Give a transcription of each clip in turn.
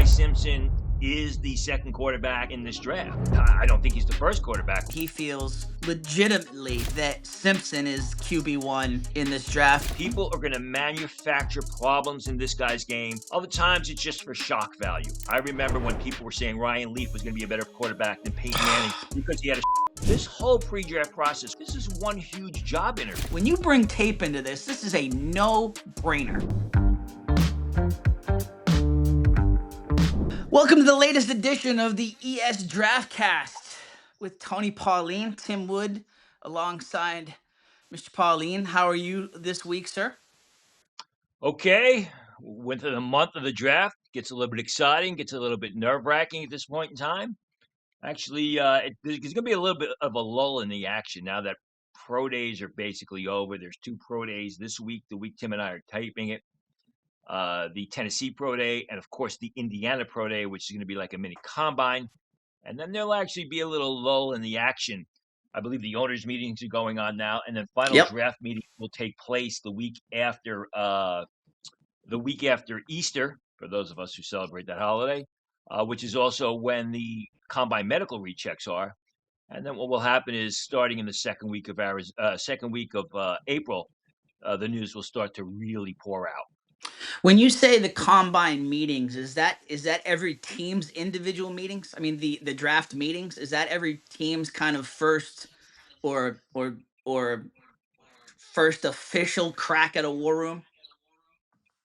Ty Simpson is the second quarterback in this draft. I don't think he's the first quarterback. He feels legitimately that Simpson is QB1 in this draft. People are going to manufacture problems in this guy's game. Other times, it's just for shock value. I remember when people were saying Ryan Leaf was going to be a better quarterback than Peyton Manning because he had a this whole pre-draft process, this is one huge job interview. When you bring tape into this is a no-brainer. Welcome to the latest edition of the ES DraftCast with Tony Pauline, Tim Wood, alongside Mr. Pauline. How are you this week, sir? Okay, went to the month of the draft. Gets a little bit exciting, gets a little bit nerve-wracking at this point in time. Actually, there's going to be a little bit of a lull in the action now that pro days are basically over. There's 2 pro days this week, the week Tim and I are typing it. The Tennessee Pro Day, and of course the Indiana Pro Day, which is going to be like a mini combine. And then there'll actually be a little lull in the action. I believe the owners' meetings are going on now, and then final draft meeting will take place the week after Easter, for those of us who celebrate that holiday, which is also when the combine medical rechecks are. And then what will happen is starting in the second week of April, the news will start to really pour out. When you say the combine meetings, is that every team's individual meetings? I mean, the draft meetings, is that every team's kind of first or first official crack at a war room?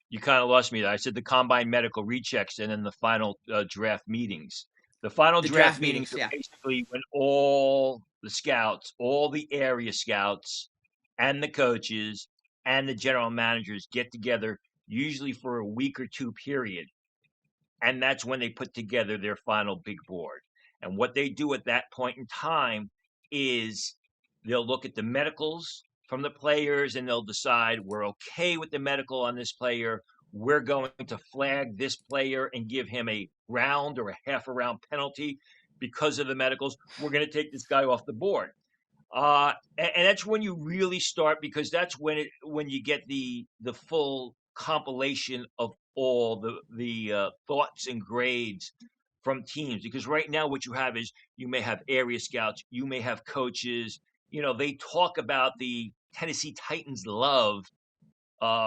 You kind of lost me there. I said the combine medical rechecks and then the final draft meetings. The final draft meetings are basically when all the scouts, all the area scouts and the coaches and the general managers get together, usually for a week or 2 period. And that's when they put together their final big board. And what they do at that point in time is they'll look at the medicals from the players and they'll decide we're okay with the medical on this player. We're going to flag this player and give him a round or a half a round penalty because of the medicals. We're going to take this guy off the board. And that's when you really start, because that's when you get the full compilation of all the thoughts and grades from teams. Because right now what you have is you may have area scouts, you may have coaches. You know, they talk about the Tennessee Titans love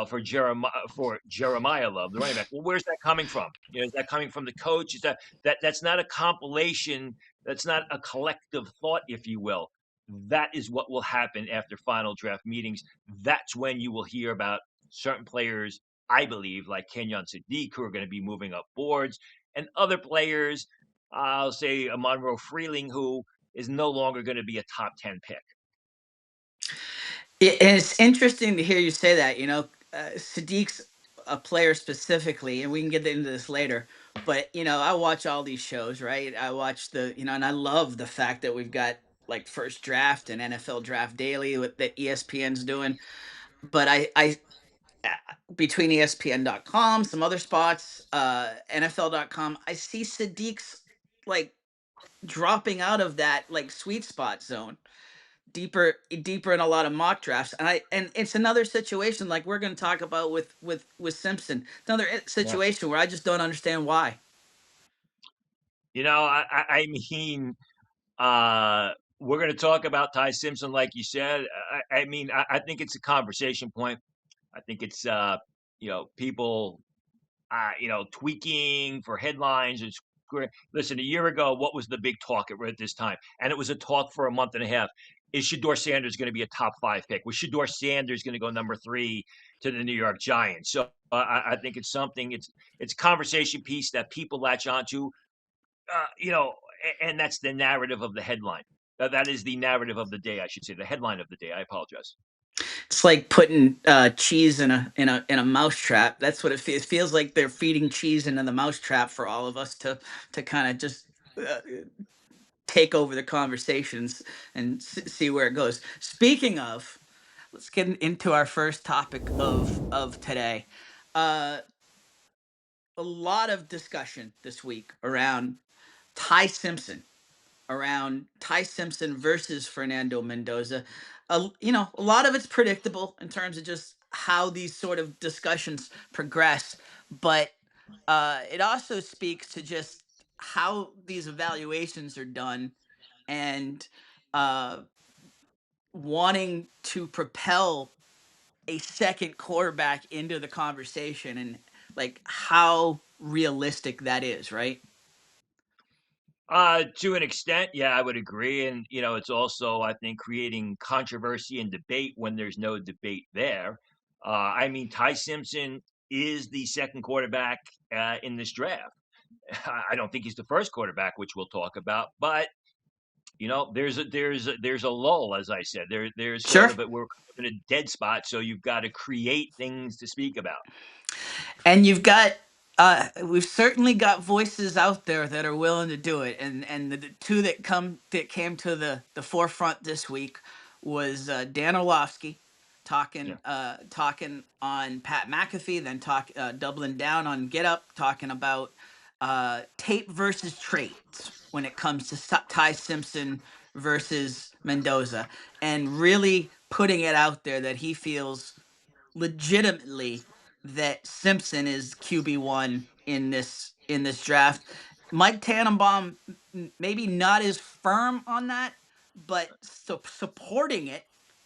for Jeremiah Love, the running back. Well, where's that coming from? You know, is that coming from the coach? Is that's not a compilation? That's not a collective thought, if you will. That is what will happen after final draft meetings. That's when you will hear about certain players, I believe, like Kenyon Sadiq, who are going to be moving up boards, and other players, I'll say a Monroe Freeling, who is no longer going to be a top 10 pick. It's interesting to hear you say that. You know, Sadiq's a player specifically, and we can get into this later. But, you know, I watch all these shows, right? I watch and I love the fact that we've got like First Draft and NFL Draft Daily that ESPN's doing. But I between ESPN.com, some other spots, NFL.com, I see Sadiq's like dropping out of that like sweet spot zone. Deeper in a lot of mock drafts, and it's another situation like we're going to talk about with Simpson. Another situation where I just don't understand why. You know, I mean, we're going to talk about Ty Simpson, like you said. I mean, I think it's a conversation point. I think it's people tweaking for headlines. It's great. Listen, a year ago, what was the big talk at this time? And it was a talk for a month and a half. Is Shedeur Sanders going to be a top 5 pick? Was Shedeur Sanders going to go number 3 to the New York Giants? So I think it's something. It's a conversation piece that people latch onto. And that's the narrative of the headline. That is the narrative of the day, I should say. The headline of the day. I apologize. It's like putting cheese in a mousetrap. That's what it feels. It feels like they're feeding cheese into the mousetrap for all of us to kind of just take over the conversations and see where it goes. Speaking of, let's get into our first topic of today. A lot of discussion this week around Ty Simpson versus Fernando Mendoza. A lot of it's predictable in terms of just how these sort of discussions progress. But it also speaks to just how these evaluations are done, and uh, wanting to propel a second quarterback into the conversation, and like how realistic that is, right? To an extent, yeah, I would agree. And, it's also, I think, creating controversy and debate when there's no debate there. I mean, Ty Simpson is the second quarterback in this draft. I don't think he's the first quarterback, which we'll talk about, but there's a lull, as I said. There's sort Sure. of we're in a dead spot, so you've got to create things to speak about. And you've got we've certainly got voices out there that are willing to do it, and the two that came to the forefront this week was Dan Orlovsky Yeah. talking on Pat McAfee, then doubling down on Get Up, talking about tape versus traits when it comes to Ty Simpson versus Mendoza, and really putting it out there that he feels legitimately that Simpson is QB1 in this draft. Mike Tannenbaum maybe not as firm on that, but supporting it,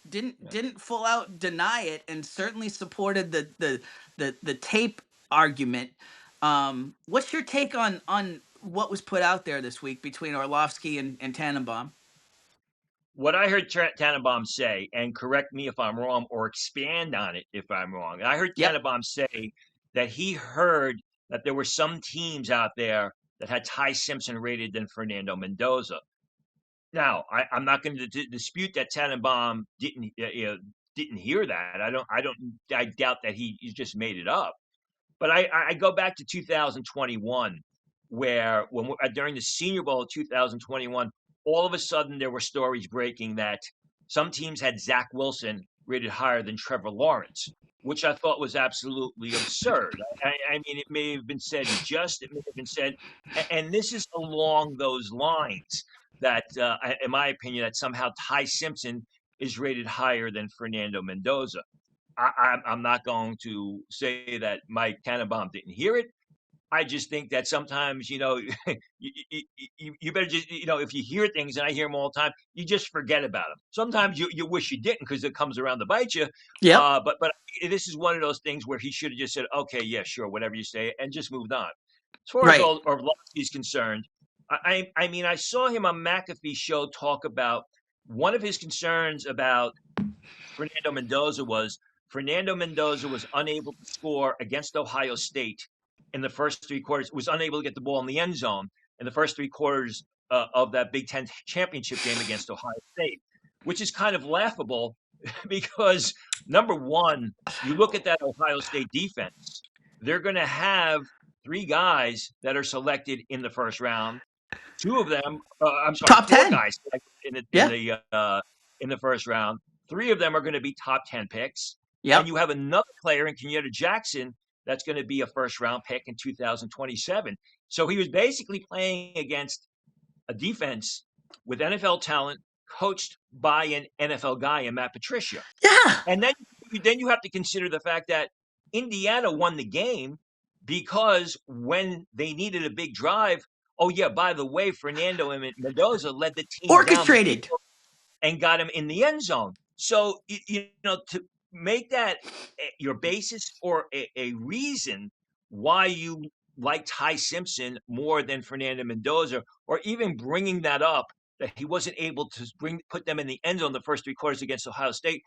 didn't Yeah. didn't full out deny it, and certainly supported the tape argument. What's your take on what was put out there this week between Orlovsky and Tannenbaum? What I heard Tannenbaum say, and correct me if I'm wrong, or expand on it if I'm wrong. I heard Yep. Tannenbaum say that he heard that there were some teams out there that had Ty Simpson rated than Fernando Mendoza. Now, I'm not going to dispute that Tannenbaum didn't hear that. I doubt that he just made it up. But I go back to 2021, where during the Senior Bowl of 2021, all of a sudden there were stories breaking that some teams had Zach Wilson rated higher than Trevor Lawrence, which I thought was absolutely absurd. I mean, it may have been said in jest, it may have been said, and this is along those lines that, in my opinion, that somehow Ty Simpson is rated higher than Fernando Mendoza. I'm not going to say that Mike Tannenbaum didn't hear it. I just think that sometimes, you better just, if you hear things, and I hear them all the time, you just forget about them. Sometimes you wish you didn't because it comes around to bite you. Yep. But this is one of those things where he should have just said, okay, yeah, sure, whatever you say, and just moved on. As far as Right. all Orlovsky is concerned, I mean, I saw him on McAfee show talk about one of his concerns about Fernando Mendoza was unable to score against Ohio State in the first three quarters, was unable to get the ball in the end zone in the first three quarters of that Big Ten championship game against Ohio State, which is kind of laughable because, number one, you look at that Ohio State defense, they're going to have three guys that are selected in the first round. Two of them, I'm sorry, Top four 10. guys Yeah. in the first round. Three of them are going to be top 10 picks, and Yep. you have another player in Kenyatta Jackson that's going to be a first round pick in 2027. So he was basically playing against a defense with NFL talent, coached by an NFL guy in Matt Patricia. Yeah. And then you have to consider the fact that Indiana won the game because when they needed a big drive, oh yeah, by the way, Fernando Mendoza led the team down the Orchestrated. field and got him in the end zone. So to make that your basis or a reason why you like Ty Simpson more than Fernando Mendoza, or even bringing that up that he wasn't able to put them in the end zone the first three quarters against Ohio State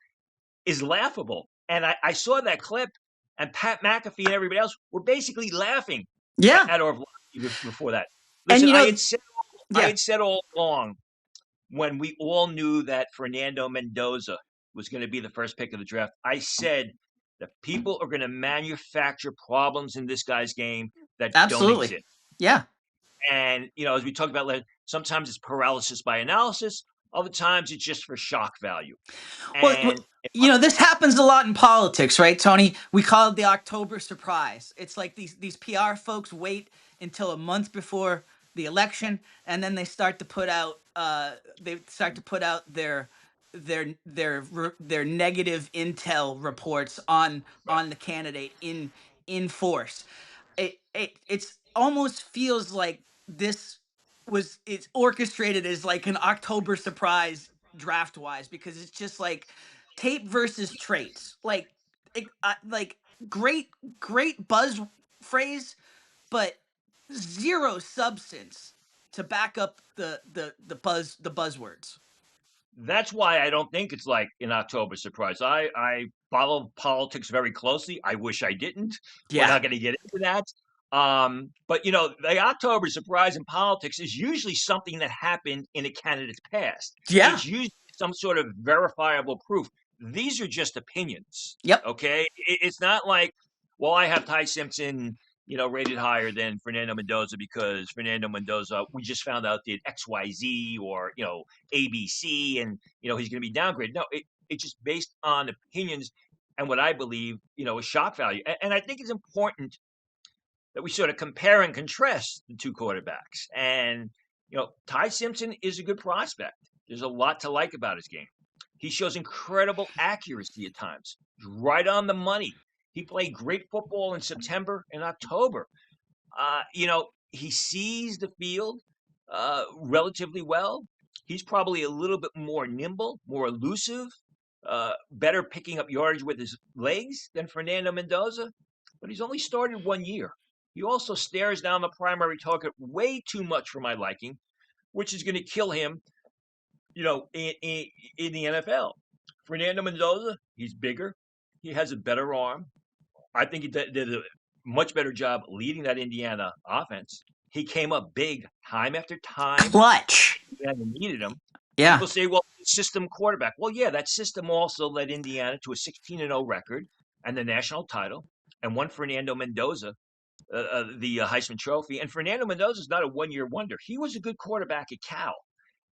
is laughable. And I saw that clip, and Pat McAfee and everybody else were basically laughing Yeah. at Orlovsky before that. And Listen, I yeah. had said all along when we all knew that Fernando Mendoza was going to be the first pick of the draft. I said that people are going to manufacture problems in this guy's game that don't Absolutely. exist. Yeah. And as we talked about later, sometimes it's paralysis by analysis. Other times it's just for shock value. Well, And this happens a lot in politics, right, Tony? We call it the October surprise. It's like these PR folks wait until a month before the election, and then they start to put out their negative intel reports on the candidate in force. it's almost feels like it's orchestrated as like an October surprise draft wise, because it's just like tape versus traits, like great buzz phrase, but zero substance to back up the buzzwords. That's why I don't think it's like an October surprise. I follow politics very closely. I wish I didn't. We're Yeah. not going to get into that. But the October surprise in politics is usually something that happened in a candidate's past. Yeah. It's usually some sort of verifiable proof. These are just opinions. Yep. Okay, it's not like, well, I have Ty Simpson, rated higher than Fernando Mendoza because Fernando Mendoza, we just found out, did XYZ or, ABC, and, he's going to be downgraded. No, it's just based on opinions and what I believe, is shock value. And I think it's important that we sort of compare and contrast the two quarterbacks. And, Ty Simpson is a good prospect. There's a lot to like about his game. He shows incredible accuracy at times, right on the money. He played great football in September and October. He sees the field relatively well. He's probably a little bit more nimble, more elusive, better picking up yardage with his legs than Fernando Mendoza, but he's only started 1 year. He also stares down the primary target way too much for my liking, which is going to kill him, in the NFL. Fernando Mendoza, he's bigger. He has a better arm. I think he did a much better job leading that Indiana offense. He came up big time after time. Clutch. Indiana needed him. Yeah. People say, well, system quarterback. Well, yeah, that system also led Indiana to a 16-0 record and the national title, and won Fernando Mendoza the Heisman Trophy. And Fernando Mendoza is not a one-year wonder. He was a good quarterback at Cal,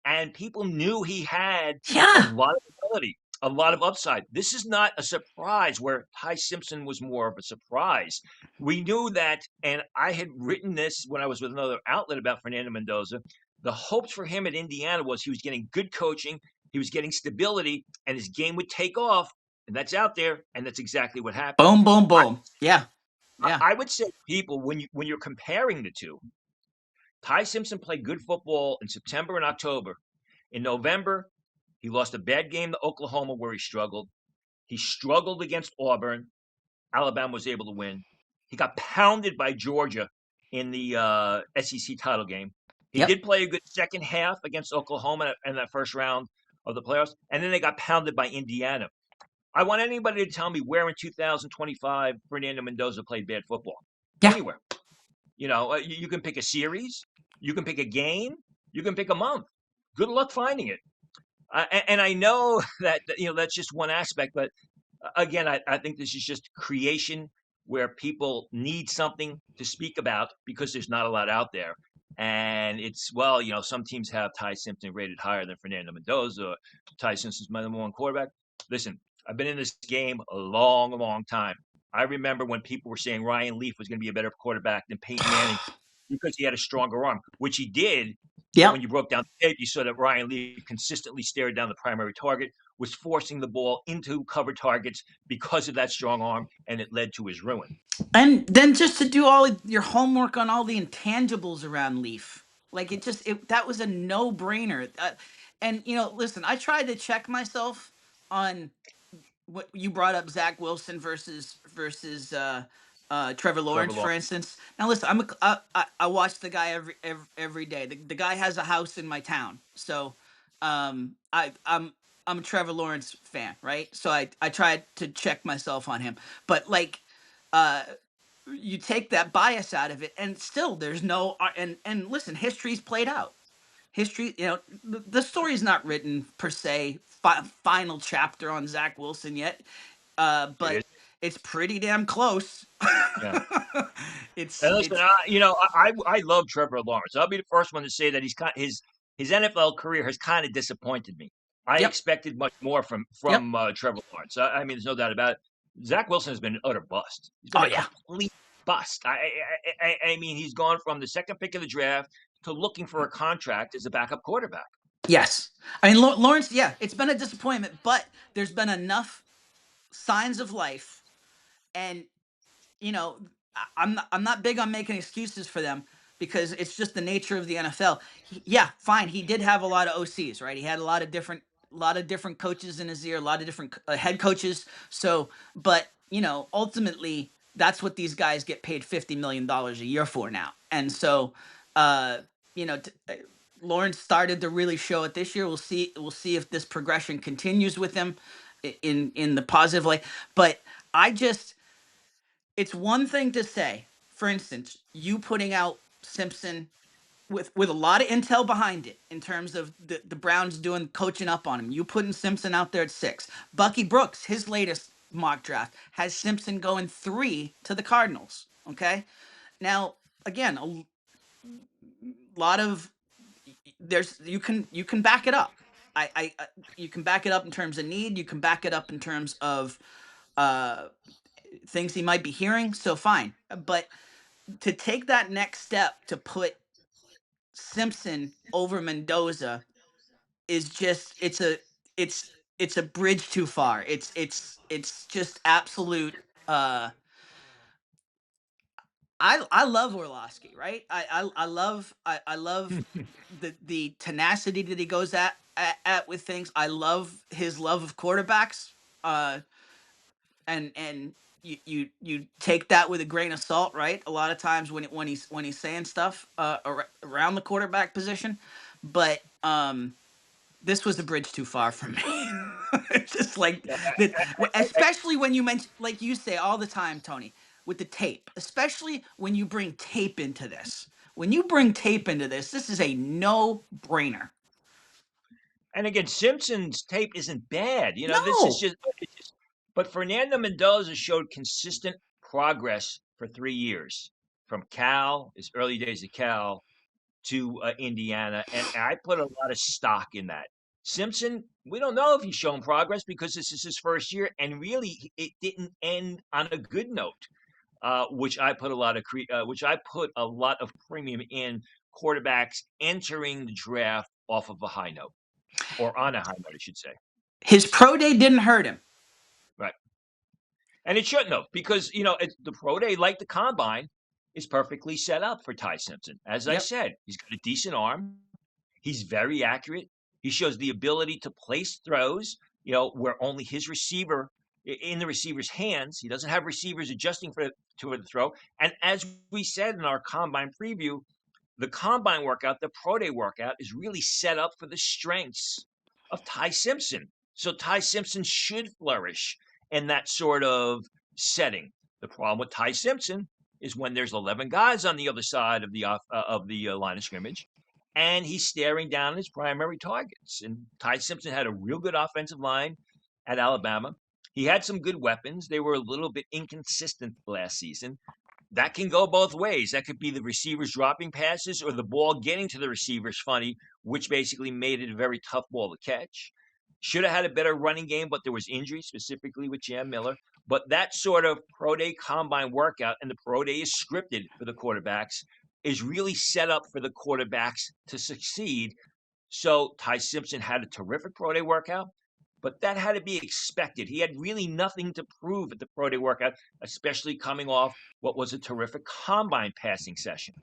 and people knew he had a lot of ability, a lot of upside. This is not a surprise where Ty Simpson was more of a surprise. We knew that, and I had written this when I was with another outlet about Fernando Mendoza. The hopes for him at Indiana was he was getting good coaching, he was getting stability, and his game would take off. And that's out there, and that's exactly what happened. Boom, boom, boom. Yeah. I would say to people, when you're comparing the two, Ty Simpson played good football in September and October. In November, he lost a bad game to Oklahoma where he struggled. He struggled against Auburn. Alabama was able to win. He got pounded by Georgia in the SEC title game. He did play a good second half against Oklahoma in that first round of the playoffs, and then they got pounded by Indiana. I want anybody to tell me where in 2025 Fernando Mendoza played bad football. Yeah. Anywhere. You can pick a series, you can pick a game, you can pick a month. Good luck finding it. And I know that that's just one aspect, but again, I think this is just creation where people need something to speak about because there's not a lot out there. And it's, well, some teams have Ty Simpson rated higher than Fernando Mendoza. Ty Simpson's my number one quarterback. Listen, I've been in this game a long, long time. I remember when people were saying Ryan Leaf was going to be a better quarterback than Peyton Manning because he had a stronger arm, which he did. Yeah. When you broke down the tape, you saw that Ryan Leaf consistently stared down the primary target, was forcing the ball into cover targets because of that strong arm, and it led to his ruin. And then just to do all your homework on all the intangibles around Leaf, like that was a no-brainer. And listen, I tried to check myself on what you brought up, Zach Wilson versus Trevor Lawrence, for instance. Now, listen, I watch the guy every day. The guy has a house in my town, so I'm a Trevor Lawrence fan, right? So I tried to check myself on him, but you take that bias out of it, and still there's no and listen, history's played out. History, the story's not written per se, final chapter on Zach Wilson yet, but it's pretty damn close. Yeah. And listen, I love Trevor Lawrence. I'll be the first one to say that his NFL career has kind of disappointed me. I expected much more from Trevor Lawrence. I mean, there's no doubt about it. Zach Wilson has been an utter bust. He's been a complete bust. I mean, he's gone from the second pick of the draft to looking for a contract as a backup quarterback. Yes. I mean, Lawrence, it's been a disappointment, but there's been enough signs of life. And, I'm not big on making excuses for them because it's just the nature of the NFL. Yeah, fine. He did have a lot of OCs, right? He had a lot of different coaches in his ear, a lot of different head coaches. So, but ultimately, that's what these guys get paid $50 million a year for now. And so, uh, you know, t- uh, Lawrence started to really show it this year. We'll see. We'll see if this progression continues with him in the positive way. But I just it's one thing to say, for instance, you putting out Simpson with a lot of intel behind it in terms of the Browns doing coaching up on him. You putting Simpson out there at 6. Bucky Brooks, his latest mock draft has Simpson going 3 to the Cardinals. Okay, now again, a lot of there's you can back it up. You can back it up in terms of need. You can back it up in terms of uh things he might be hearing. So fine, but to take that next step to put Simpson over Mendoza is just it's it's a bridge too far. It's just absolute I love Orlovsky, right? I love the tenacity that he goes at with things. I love his love of quarterbacks. Uh and you take that with a grain of salt, right? A lot of times when he's saying stuff around the quarterback position, but this was a bridge too far for me. It's just like that, especially when you mention, like you say all the time, Tony, with the tape, especially when you bring tape into this. When you bring tape into this is a no-brainer. And again, Simpson's tape isn't bad. This is No, just, but Fernando Mendoza showed consistent progress for 3 years from Cal, his early days at Cal, to Indiana, and I put a lot of stock in that. Simpson, we don't know if he's shown progress because this is his first year, and really, it didn't end on a good note, which I put a lot of premium in quarterbacks entering the draft off of a high note or on a high note, I should say. his pro day didn't hurt him. Right. And it shouldn't have because, the pro day, like the combine, is perfectly set up for Ty Simpson. As I Yep. said, he's got a decent arm. He's very accurate. He shows the ability to place throws, where only his receiver in the receiver's hands. He doesn't have receivers adjusting to the throw. And as we said in our combine preview, the combine workout, the pro day workout, is really set up for the strengths of Ty Simpson. So Ty Simpson should flourish in that sort of setting. The problem with Ty Simpson is when there's 11 guys on the other side of the line of scrimmage, and he's staring down his primary targets. And Ty Simpson had a real good offensive line at Alabama. He had some good weapons. They were a little bit inconsistent last season. That can go both ways. That could be the receivers dropping passes or the ball getting to the receivers funny, which basically made it a very tough ball to catch. Should have had a better running game, but there was injury, specifically with Jam Miller. But that sort of pro day combine workout, and the pro day is scripted for the quarterbacks, is really set up for the quarterbacks to succeed. So Ty Simpson had a terrific pro day workout, but that had to be expected. He had really nothing to prove at the pro day workout, especially coming off what was a terrific combine passing session.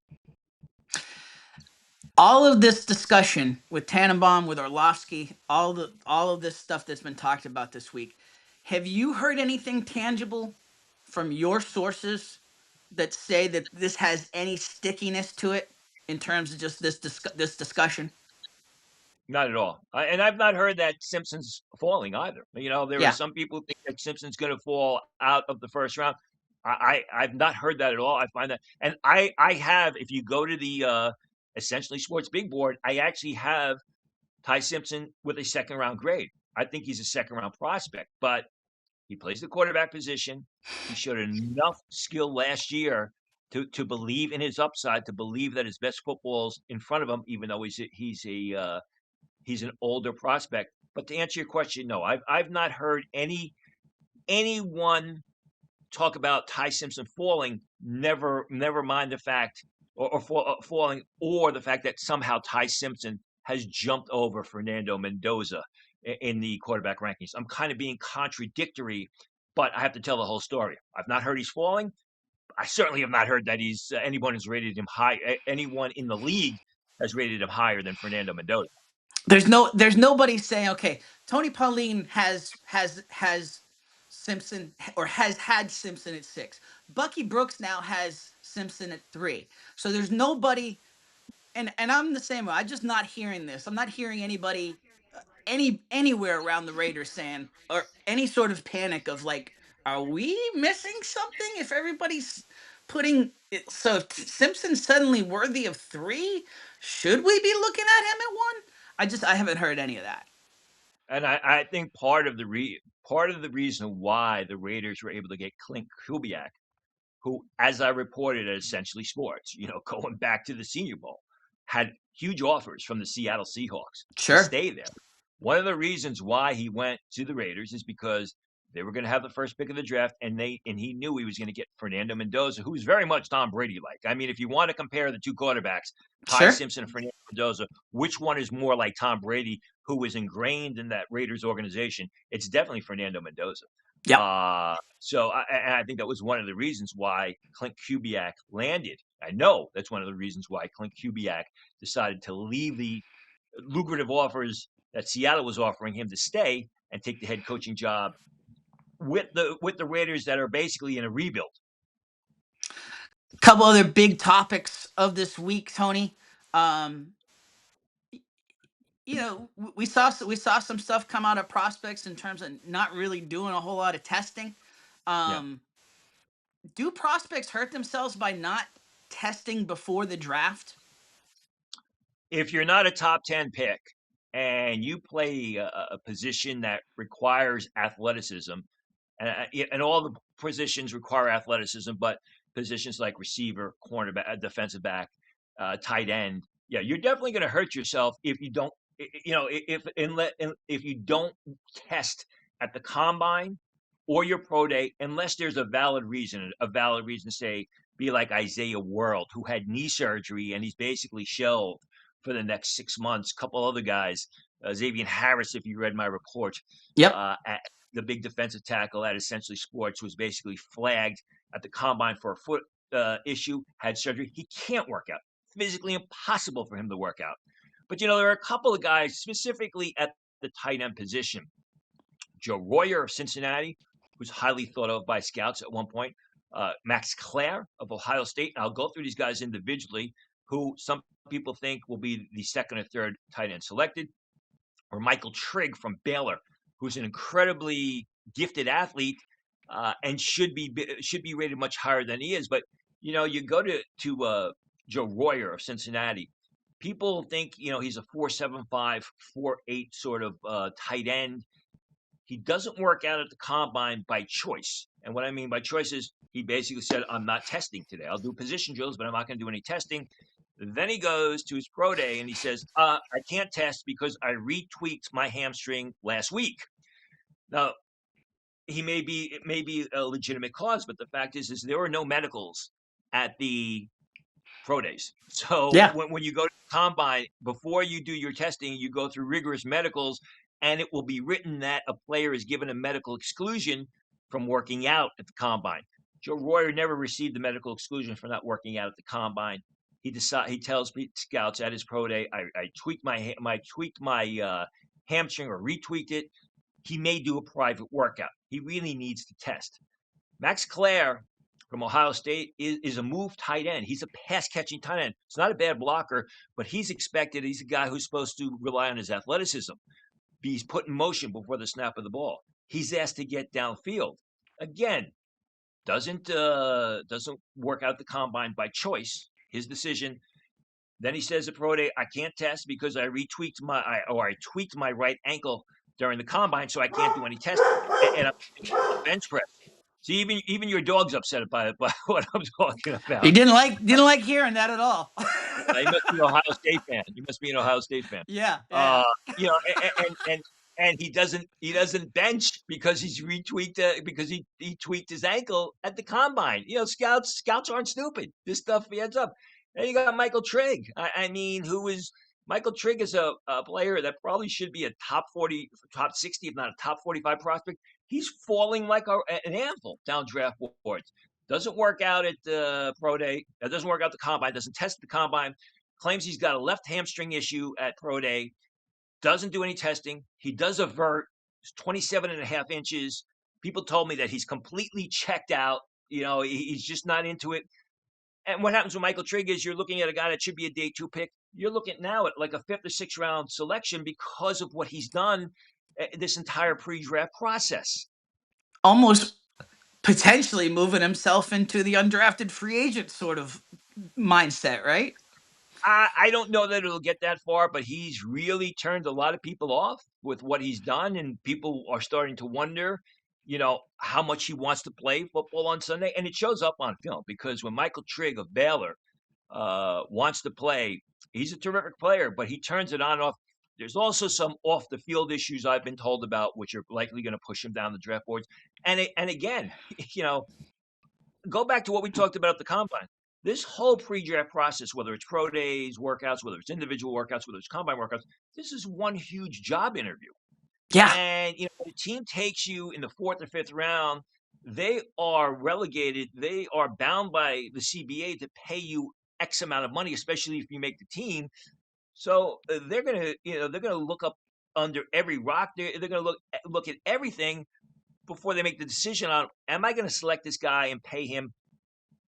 All of this discussion with Tannenbaum, with Orlovsky, all of this stuff that's been talked about this week. Have you heard anything tangible from your sources that say that this has any stickiness to it in terms of just this discussion? Not at all. And I've not heard that Simpson's falling either. There are Yeah. some people who think that Simpson's going to fall out of the first round. I've not heard that at all. I find that, and I have. If you go to the essentially sports big board, I actually have Ty Simpson with a second round grade. I think he's a second round prospect, but he plays the quarterback position. He showed enough skill last year to believe in his upside, to believe that his best football's in front of him, even though he's an older prospect. But to answer your question, no, I've not heard anyone talk about Ty Simpson falling. Never mind the fact or falling, or the fact that somehow Ty Simpson has jumped over Fernando Mendoza in the quarterback rankings. I'm kind of being contradictory, but I have to tell the whole story. I've not heard he's falling. I certainly have not heard that anyone has rated him high. Anyone in the league has rated him higher than Fernando Mendoza. There's nobody saying, okay, Tony Pauline has Simpson, or has had Simpson at 6. Bucky Brooks now has Simpson at 3. So there's nobody, and I'm the same way. I'm just not hearing this. I'm not hearing anybody anywhere around the Raiders saying, or any sort of panic of like, are we missing something if everybody's putting it, so if Simpson's suddenly worthy of 3, should we be looking at him at 1? I haven't heard any of that. And I think part of the reason why the Raiders were able to get Klint Kubiak, who, as I reported at Essentially Sports, going back to the Senior Bowl, had huge offers from the Seattle Seahawks to Sure. stay there. One of the reasons why he went to the Raiders is because they were going to have the first pick of the draft, and he knew he was going to get Fernando Mendoza, who's very much Tom Brady-like. I mean, if you want to compare the two quarterbacks, Ty Sure. Simpson and Fernando Mendoza, which one is more like Tom Brady, who was ingrained in that Raiders organization? It's definitely Fernando Mendoza. Yep. So I think that was one of the reasons why Klint Kubiak landed. I know that's one of the reasons why Klint Kubiak decided to leave the lucrative offers that Seattle was offering him to stay and take the head coaching job with the Raiders that are basically in a rebuild. A couple other big topics of this week, Tony. We saw some stuff come out of prospects in terms of not really doing a whole lot of testing. Yeah. Do prospects hurt themselves by not testing before the draft? If you're not a top 10 pick and you play a position that requires athleticism, and all the positions require athleticism, but positions like receiver, cornerback, defensive back, tight end, yeah, you're definitely going to hurt yourself if you don't, if you don't test at the combine or your pro day, unless there's a valid reason, to say, be like Isaiah World, who had knee surgery and he's basically shelved for the next 6 months. A couple other guys, Xavier Harris, if you read my report, Yep. at the big defensive tackle at Essentially Sports, was basically flagged at the combine for a foot issue, had surgery. He can't work out. Physically impossible for him to work out. But there are a couple of guys specifically at the tight end position. Joe Royer of Cincinnati, who's highly thought of by scouts at one point. Max Klare of Ohio State. And I'll go through these guys individually, who some people think will be the second or third tight end selected. Or Michael Trigg from Baylor, who's an incredibly gifted athlete and should be rated much higher than he is. But you go to Joe Royer of Cincinnati. People think he's a 4.75, 4.8 sort of tight end. He doesn't work out at the combine by choice. And what I mean by choice is he basically said, I'm not testing today. I'll do position drills, but I'm not going to do any testing. Then he goes to his pro day and he says, I can't test because I retweaked my hamstring last week. Now, it may be a legitimate cause, but the fact is there were no medicals at the pro days. So Yeah. when you go to the combine, before you do your testing, you go through rigorous medicals, and it will be written that a player is given a medical exclusion from working out at the combine. Joe Royer never received the medical exclusion for not working out at the combine. He tells scouts at his pro day, I tweaked my hamstring or retweaked it. He may do a private workout. He really needs to test. Max Klare from Ohio State is a move tight end. He's a pass-catching tight end. It's not a bad blocker, but he's expected. He's a guy who's supposed to rely on his athleticism. He's put in motion before the snap of the ball. He's asked to get downfield. Again, doesn't work out the combine by choice. His decision. Then he says at pro day, I can't test because I tweaked my right ankle during the combine, so I can't do any testing. And I'm bench press. See, even your dog's upset by what I'm talking about. He didn't like hearing that at all. You must be an Ohio State fan. You must be an Ohio State fan. Yeah. And he doesn't bench because he's retweaked because he tweaked his ankle at the combine. Scouts aren't stupid. This stuff adds up. And you got Michael Trigg. Michael Trigg is a player that probably should be a top 40, top 60, if not a top 45 prospect. He's falling like an anvil down draft boards. doesn't work out at the pro day, doesn't work out the combine, doesn't test the combine, claims he's got a left hamstring issue at pro day, doesn't do any testing. He does a vert, 27 and a half inches. People told me that he's completely checked out. He's just not into it. And what happens with Michael Trigg is you're looking at a guy that should be a day 2 pick. You're looking now at like a 5th or 6th round selection because of what he's done this entire pre-draft process. Almost potentially moving himself into the undrafted free agent sort of mindset, right? I don't know that it'll get that far, but he's really turned a lot of people off with what he's done, and people are starting to wonder, how much he wants to play football on Sunday. And it shows up on film because when Michael Trigg of Baylor wants to play, he's a terrific player, but he turns it on and off. There's also some off the field issues I've been told about, which are likely going to push him down the draft boards. And again, go back to what we talked about at the combine. This whole pre-draft process, whether it's pro days, workouts, whether it's individual workouts, whether it's combine workouts, this is one huge job interview. Yeah. And the team takes you in the 4th or 5th round. They are relegated. They are bound by the CBA to pay you X amount of money, especially if you make the team. So they're gonna look up under every rock. They're gonna look at everything before they make the decision on, am I going to select this guy and pay him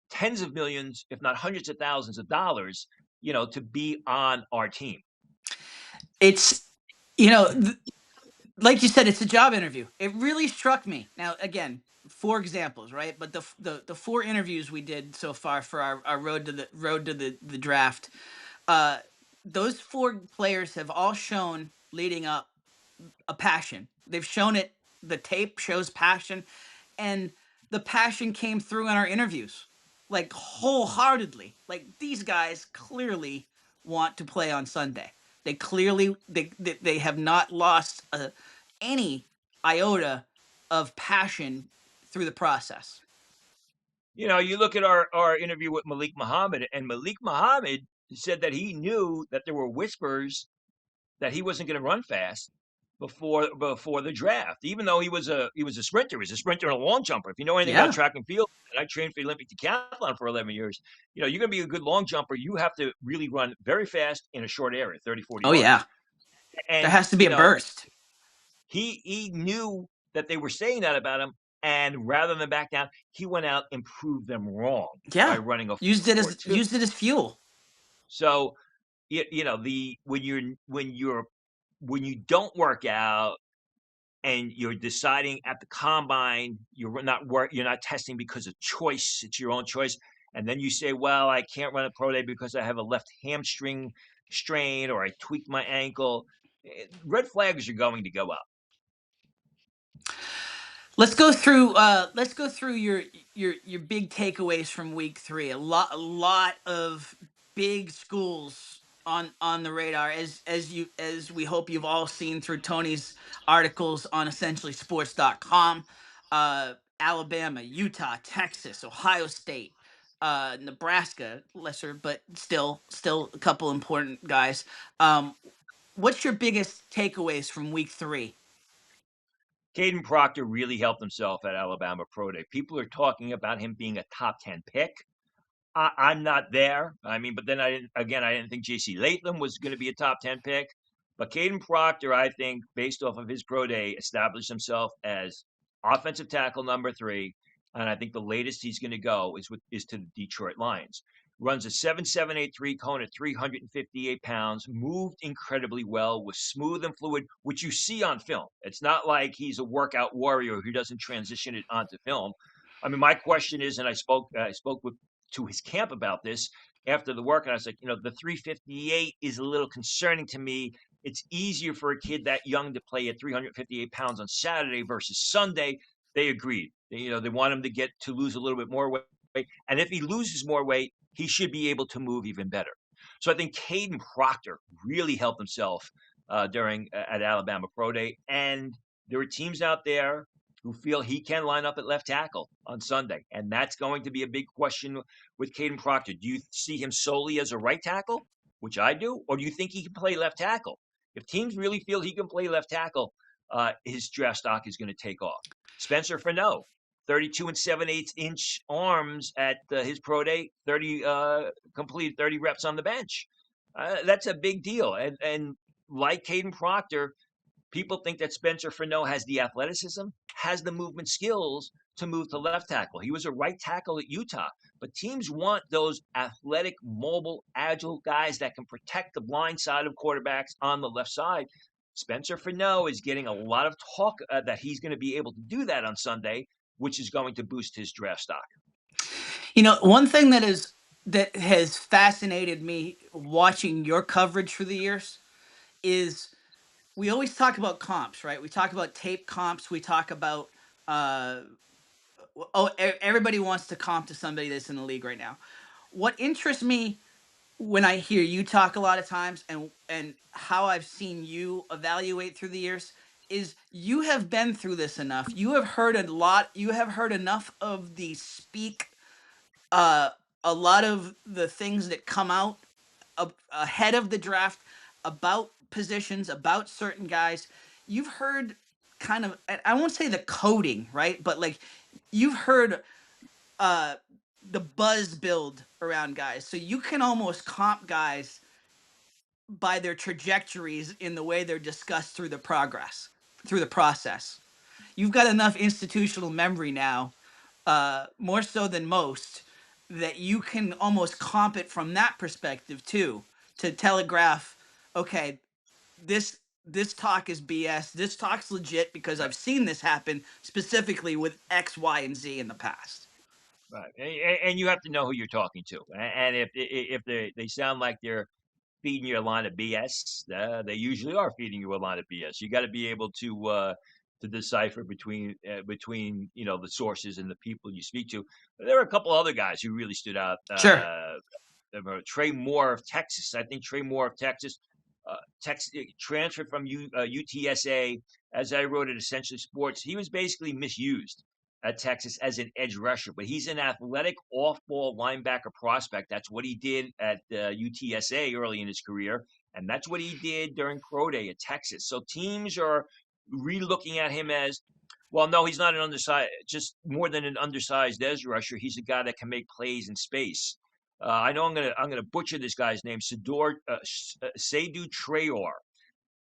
tens of millions, if not hundreds of thousands of dollars, to be on our team. It's, like you said, it's a job interview. It really struck me. Now, again, 4 examples, right? But the 4 interviews we did so far for our road to the draft, those 4 players have all shown leading up a passion. They've shown it. The tape shows passion, and the passion came through in our interviews, like wholeheartedly. Like, these guys clearly want to play on Sunday. They clearly they have not lost any iota of passion through the process. You look at our interview with Malik Muhammad, and Malik Muhammad said that he knew that there were whispers that he wasn't going to run fast before the draft, even though he was a sprinter. He was a sprinter and a long jumper. If you know anything about track and field, and I trained for the Olympic decathlon for 11 years, you're going to be a good long jumper. You have to really run very fast in a short area, 30, 40 yards. Yeah. And there has to be a burst. He knew that they were saying that about him, and rather than back down, he went out and proved them wrong by running a used it as fuel. So, when you don't work out and you're deciding at the combine, you're not testing because of choice, it's your own choice. And then you say, well, I can't run a pro day because I have a left hamstring strain or I tweaked my ankle. Red flags are going to go up. Let's go through your big takeaways from week 3. A lot of big schools on the radar, as we hope you've all seen through Tony's articles on essentiallysports.com. Alabama, Utah, Texas, Ohio State, Nebraska, lesser but still a couple important guys. What's your biggest takeaways from week 3? Kadyn Proctor really helped himself at Alabama Pro Day. People are talking about him being a top 10 pick. I'm not there. I mean, but then I didn't think J.C. Latham was going to be a top 10 pick. But Kadyn Proctor, I think, based off of his pro day, established himself as offensive tackle number 3. And I think the latest he's going to go is to the Detroit Lions. Runs a 7.783 cone at 358 pounds, moved incredibly well, was smooth and fluid, which you see on film. It's not like he's a workout warrior who doesn't transition it onto film. I mean, my question is, and I spoke to his camp about this after the work, and I was like, the 358 is a little concerning to me. It's easier for a kid that young to play at 358 pounds on Saturday versus Sunday. They agreed. They want him to lose a little bit more weight. And if he loses more weight, he should be able to move even better. So I think Kadyn Proctor really helped himself at Alabama Pro Day. And there are teams out there who feel he can line up at left tackle on Sunday. And that's going to be a big question with Kadyn Proctor. Do you see him solely as a right tackle, which I do, or do you think he can play left tackle? If teams really feel he can play left tackle, his draft stock is going to take off. Spencer Fano, 32 and 7/8 inch arms at his pro day, 30 completed 30 reps on the bench. That's a big deal. And like Kadyn Proctor, people think that Spencer Fano has the athleticism, has the movement skills to move to left tackle. He was a right tackle at Utah, but teams want those athletic, mobile, agile guys that can protect the blind side of quarterbacks on the left side. Spencer Fano is getting a lot of talk that he's going to be able to do that on Sunday, which is going to boost his draft stock. One thing that has fascinated me watching your coverage through the years is we always talk about comps, right? We talk about tape comps. We talk about everybody wants to comp to somebody that's in the league right now. What interests me when I hear you talk a lot of times, and how I've seen you evaluate through the years, is you have been through this enough. You have heard a lot. You have heard enough of the speak. A lot of the things that come out ahead of the draft about positions, about certain guys. You've heard kind of, I won't say the coding, right? But like you've heard the buzz build around guys. So you can almost comp guys by their trajectories in the way they're discussed through the process. You've got enough institutional memory now, more so than most, that you can almost comp it from that perspective too, to telegraph, okay, this talk is BS. This talk's legit because I've seen this happen specifically with X, Y, and Z in the past. Right, and you have to know who you're talking to, and if they sound like they're feeding you a line of BS, they usually are feeding you a line of BS. You got to be able to decipher between the sources and the people you speak to. But there are a couple other guys who really stood out. Sure. Trey Moore of Texas. I think Trey Moore of Texas, transferred from UTSA. As I wrote at Essentially Sports, he was basically misused at Texas as an edge rusher, but he's an athletic off-ball linebacker prospect. That's what he did at UTSA early in his career, and that's what he did during pro day at Texas. So teams are re-looking at him as, well, no, he's not an undersized, just more than an undersized edge rusher. He's a guy that can make plays in space. I know I'm gonna butcher this guy's name, Seydou Traoré.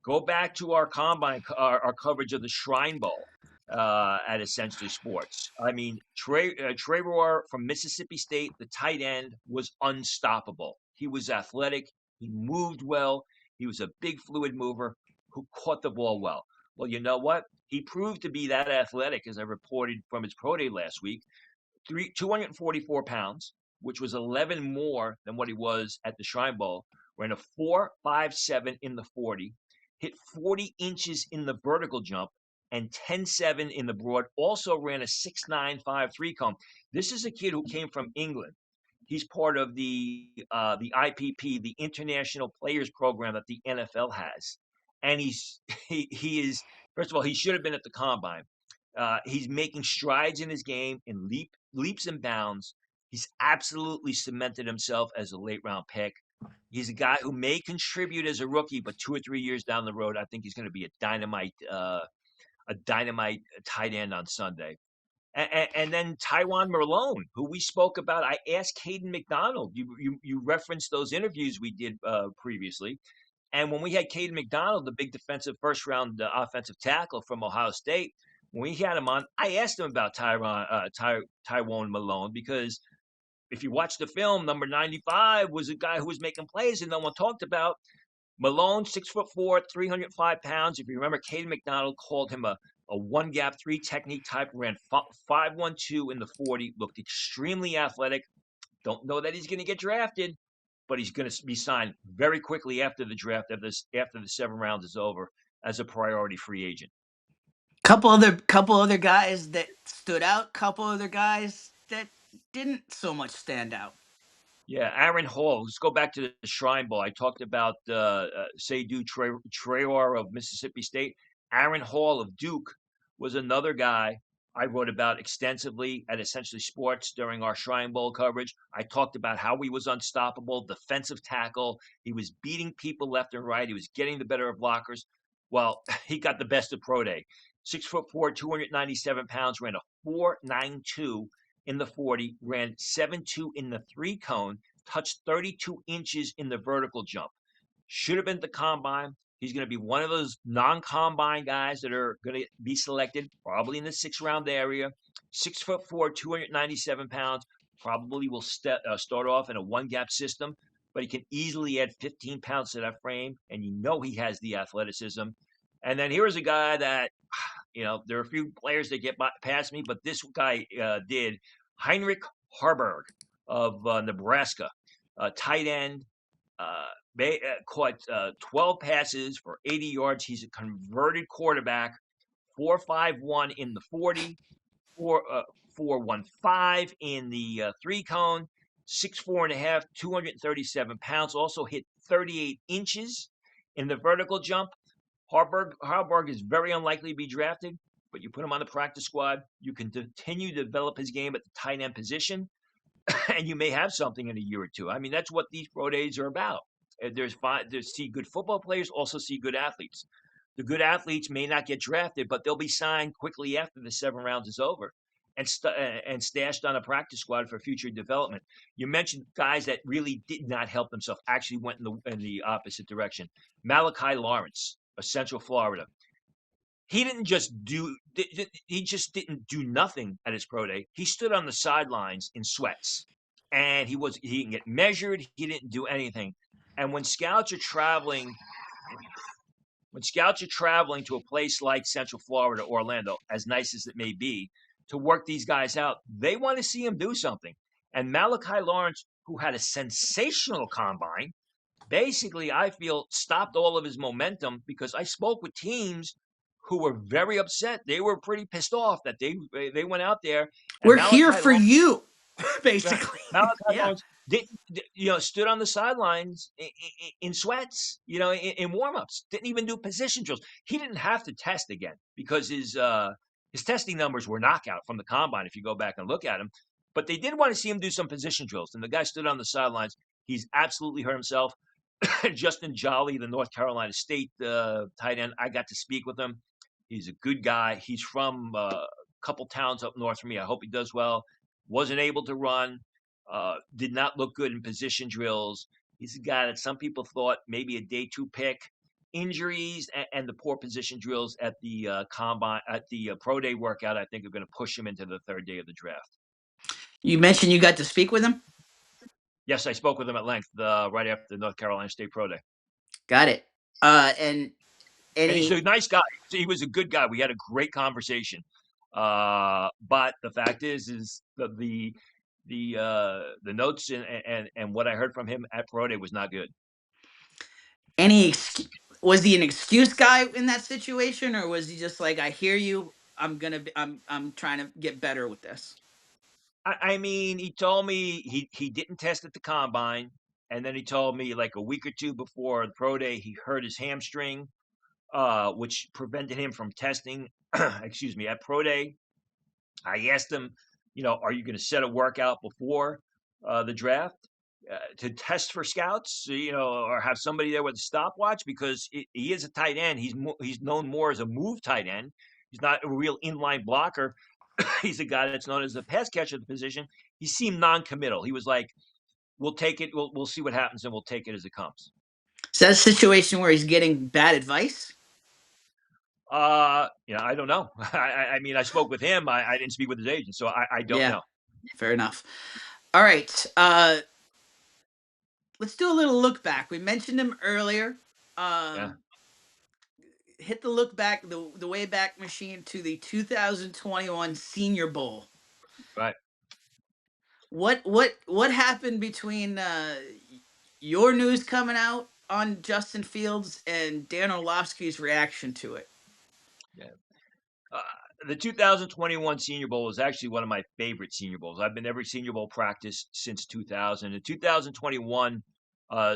Go back to our combine, our coverage of the Shrine Bowl at Essentially Sports. I mean, Traoré from Mississippi State, the tight end, was unstoppable. He was athletic. He moved well. He was a big fluid mover who caught the ball well. Well, you know what? He proved to be that athletic, as I reported from his pro day last week. 244 pounds, which was 11 more than what he was at the Shrine Bowl. Ran a 4.57 in the 40, hit 40 inches in the vertical jump, and 10.7 in the broad. Also ran a 6.953 cone. This is a kid who came from England. He's part of the IPP, the International Players Program that the NFL has, and he is, first of all, he should have been at the combine. He's making strides in his game in leaps and bounds. He's absolutely cemented himself as a late round pick. He's a guy who may contribute as a rookie, but 2 or 3 years down the road, I think he's going to be a dynamite tight end on Sunday. And then Tywone Malone, who we spoke about. I asked Kadyn McDonald. You referenced those interviews we did previously. And when we had Kadyn McDonald, the big defensive first-round offensive tackle from Ohio State, when we had him on, I asked him about Tywone Malone, because if you watch the film, number 95 was a guy who was making plays and no one talked about. Malone, 6'4", 305 pounds. If you remember, Kadyn McDonald called him a one gap, three technique type, ran 5.12 in the 40, looked extremely athletic. Don't know that he's going to get drafted, but he's going to be signed very quickly after the draft, after the 7 rounds is over, as a priority free agent. Couple other guys that stood out. Couple other guys that didn't so much stand out. Yeah, Aaron Hall. Let's go back to the Shrine Bowl. I talked about Seydou Traoré of Mississippi State. Aaron Hall of Duke was another guy I wrote about extensively at Essentially Sports during our Shrine Bowl coverage. I talked about how he was unstoppable, defensive tackle. He was beating people left and right. He was getting the better of blockers. Well, he got the best of pro day. 6'4", 297 pounds, ran a 4.92 in the 40, ran 7.2 in the 3-cone, touched 32 inches in the vertical jump. Should have been at the combine. He's going to be one of those non-combine guys that are going to be selected, probably in the 6th-round area. 6'4", 297 pounds. Probably will start off in a one-gap system, but he can easily add 15 pounds to that frame, and you know he has the athleticism. And then here's a guy that, there are a few players that get past me, but this guy did. Heinrich Haarberg of Nebraska, tight end. Caught 12 passes for 80 yards. He's a converted quarterback. 4.51 in the 40, 4.15 in the 3-cone, 6'4.5", 237 pounds. Also hit 38 inches in the vertical jump. Haarberg is very unlikely to be drafted, but you put him on the practice squad. You can continue to develop his game at the tight end position, and you may have something in a year or two. I mean, that's what these pro days are about. There's see good football players, also see good athletes. The good athletes may not get drafted, but they'll be signed quickly after the 7 rounds is over and stashed on a practice squad for future development. You mentioned guys that really did not help themselves, actually went in the opposite direction. Malachi Lawrence of Central Florida. He just didn't do nothing at his pro day. He stood on the sidelines in sweats, and he didn't get measured. He didn't do anything. And when scouts are traveling to a place like Central Florida, Orlando, as nice as it may be, to work these guys out, they want to see him do something. And Malachi Lawrence, who had a sensational combine, basically, I feel, stopped all of his momentum, because I spoke with teams who were very upset. They were pretty pissed off that they went out there. And we're here for you, basically. Malachi Lawrence stood on the sidelines in sweats, in warm-ups. Didn't even do position drills. He didn't have to test again because his testing numbers were knockout from the combine, if you go back and look at him. But they did want to see him do some position drills, and the guy stood on the sidelines. He's absolutely hurt himself. Justin Joly, the North Carolina State tight end, I got to speak with him. He's a good guy. He's from a couple towns up north from me. I hope he does well. Wasn't able to run. Did not look good in position drills. He's a guy that some people thought maybe a day 2 pick. Injuries and the poor position drills at the combine, at the pro day workout, I think are going to push him into the 3rd day of the draft. You mentioned you got to speak with him? Yes, I spoke with him at length right after the North Carolina State pro day. Got it. And he's a nice guy. He was a good guy. We had a great conversation. But the fact is the notes and what I heard from him at pro day was not good. Was he an excuse guy in that situation, or was he just like, I hear you, I'm trying to get better with this? I mean, he told me he didn't test at the combine, and then he told me like a week or 2 before the pro day he hurt his hamstring, which prevented him from testing. Excuse me, at pro day. I asked him, are you going to set a workout before the draft to test for scouts, or have somebody there with a stopwatch, because he is a tight end. He's known more as a move tight end. He's not a real inline blocker. He's a guy that's known as a pass catcher at the position. He seemed non-committal. He was like, we'll take it. We'll see what happens, and we'll take it as it comes. Is that a situation where he's getting bad advice? I don't know. I mean, I spoke with him. I didn't speak with his agent, so I don't know. Fair enough. All right. Let's do a little look back. We mentioned him earlier. Hit the look back, the way back machine to the 2021 Senior Bowl. Right. What happened between your news coming out on Justin Fields and Dan Orlovsky's reaction to it? Yeah. The 2021 Senior Bowl is actually one of my favorite Senior Bowls. I've been every Senior Bowl practice since 2000. The 2021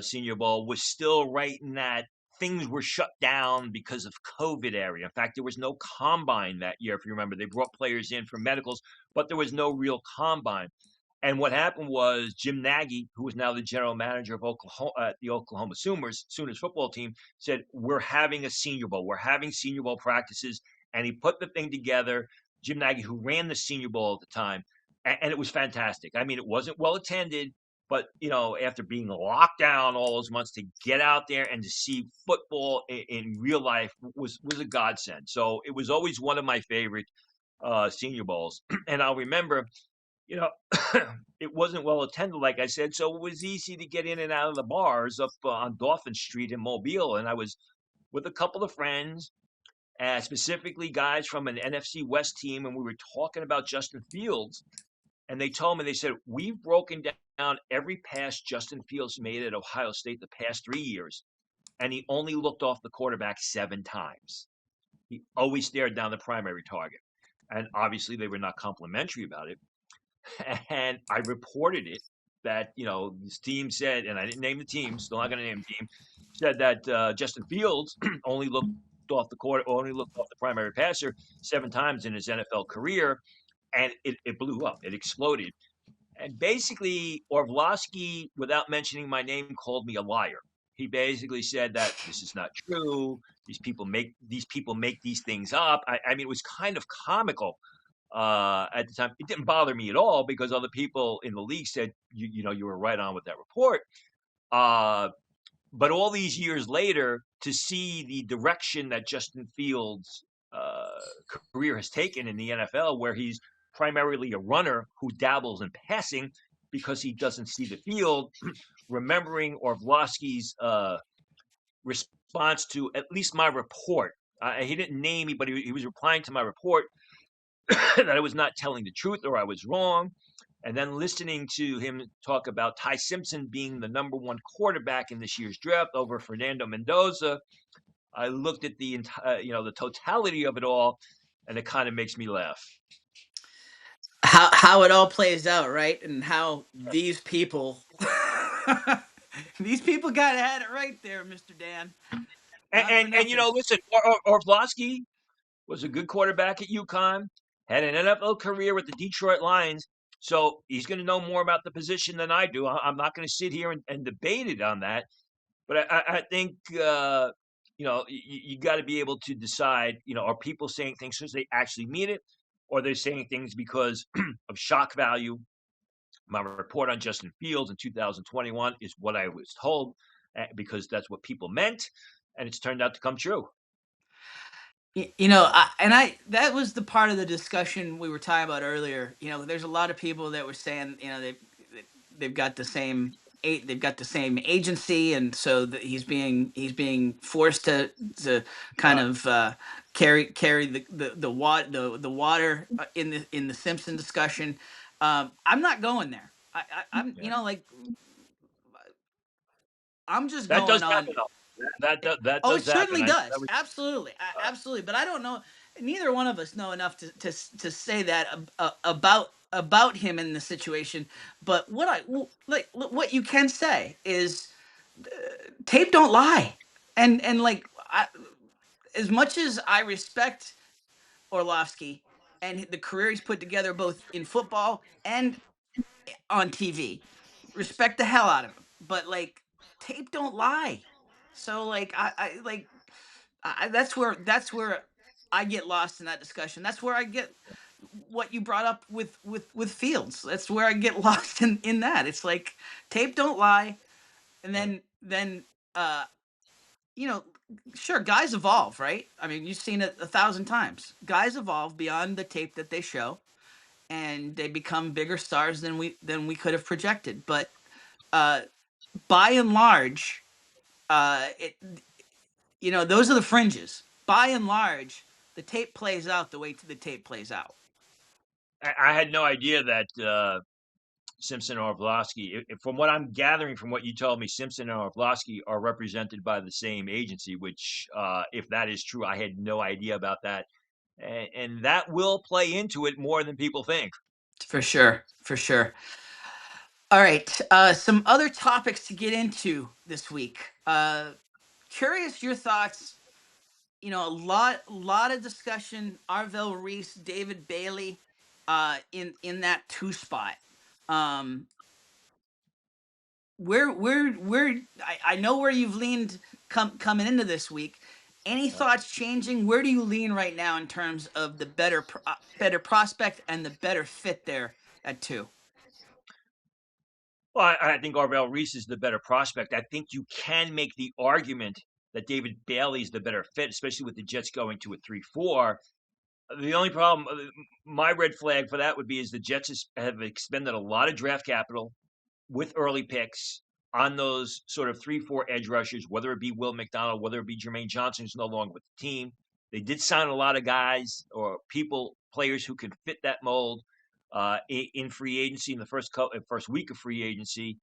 Senior Bowl was still right in that things were shut down because of COVID area. In fact, there was no combine that year, if you remember. They brought players in for medicals, but there was no real combine. And what happened was Jim Nagy, who is now the general manager of the Oklahoma Sooners football team, said, we're having a Senior Bowl. We're having Senior Bowl practices. and he put the thing together. Jim Nagy, who ran the Senior Bowl at the time, and it was fantastic. I mean, it wasn't well attended, but after being locked down all those months, to get out there and to see football in real life was a godsend. So it was always one of my favorite Senior Bowls, and I'll remember, you know, it wasn't well attended, like I said, so it was easy to get in and out of the bars up on Dolphin Street in Mobile, and I was with a couple of friends, specifically guys from an NFC West team, and we were talking about Justin Fields, and they told me, they said, we've broken down every pass Justin Fields made at Ohio State the past 3 years, and he only looked off the quarterback 7 times. He always stared down the primary target. And obviously they were not complimentary about it. And I reported it that, this team said, and I didn't name the team, still not going to name the team, said that Justin Fields only looked off the court, only looked off the primary passer 7 times in his NFL career. And it blew up. It exploded. And basically, Orlovsky, without mentioning my name, called me a liar. He basically said that this is not true. These people make these things up. I mean, it was kind of comical at the time. It didn't bother me at all because other people in the league said, you were right on with that report. But all these years later, to see the direction that Justin Fields' career has taken in the NFL, where he's primarily a runner who dabbles in passing because he doesn't see the field, remembering Orlovsky's response to at least my report. He didn't name me, but he was replying to my report that I was not telling the truth or I was wrong. And then listening to him talk about Ty Simpson being the #1 quarterback in this year's draft over Fernando Mendoza, I looked at the the totality of it all, and it kind of makes me laugh. How it all plays out, right? And how these people these people got had it right there, Mr. Dan. And listen, Orlovsky was a good quarterback at UConn, had an NFL career with the Detroit Lions, so he's going to know more about the position than I do. I'm not going to sit here and debate it on that, but I think you got to be able to decide. Are people saying things because they actually mean it, or they're saying things because of shock value? My report on Justin Fields in 2021 is what I was told, because that's what people meant, and it's turned out to come true. That was the part of the discussion we were talking about earlier. There's a lot of people that were saying, they've got the same agency, and so he's being forced to kind of carry the water in the Simpson discussion. I'm not going there. I'm Yeah. I'm just That going does on. happen, though. That Oh, does it happen. certainly I does. was, Absolutely, uh, absolutely. But I don't know. Neither one of us know enough to say that about him in the situation. But what you can say is, tape don't lie, and as much as I respect Orlovsky and the career he's put together both in football and on TV, respect the hell out of him. But tape don't lie. So that's where I get lost in that discussion. That's where I get what you brought up with Fields. That's where I get lost in that. It's like tape don't lie, and yeah. then uh you know sure, guys evolve, right? I mean, you've seen it 1,000 times. Guys evolve beyond the tape that they show, and they become bigger stars than we could have projected. But uh by and large, those are the fringes. By and large, the tape plays out the way the tape plays out. I had no idea that Simpson and Orlovsky, from what I'm gathering from what you told me, Simpson and Orlovsky are represented by the same agency, which, if that is true, I had no idea about that. And that will play into it more than people think. For sure, for sure. All right, some other topics to get into this week. Curious your thoughts. A lot of discussion. Arvell, Reese, David Bailey, in that 2 spot. Um, where I know where you've leaned coming into this week, Any thoughts changing? Where do you lean right now in terms of the better prospect and the better fit there at 2? Well, I think Arvell Reese is the better prospect. I think you can make the argument that David Bailey is the better fit, especially with the Jets going to a 3-4. The only problem, my red flag for that would be is the Jets have expended a lot of draft capital with early picks on those sort of 3-4 edge rushers, whether it be Will McDonald, whether it be Jermaine Johnson, who's no longer with the team. They did sign a lot of guys or players who can fit that mold in free agency in the first week of free agency.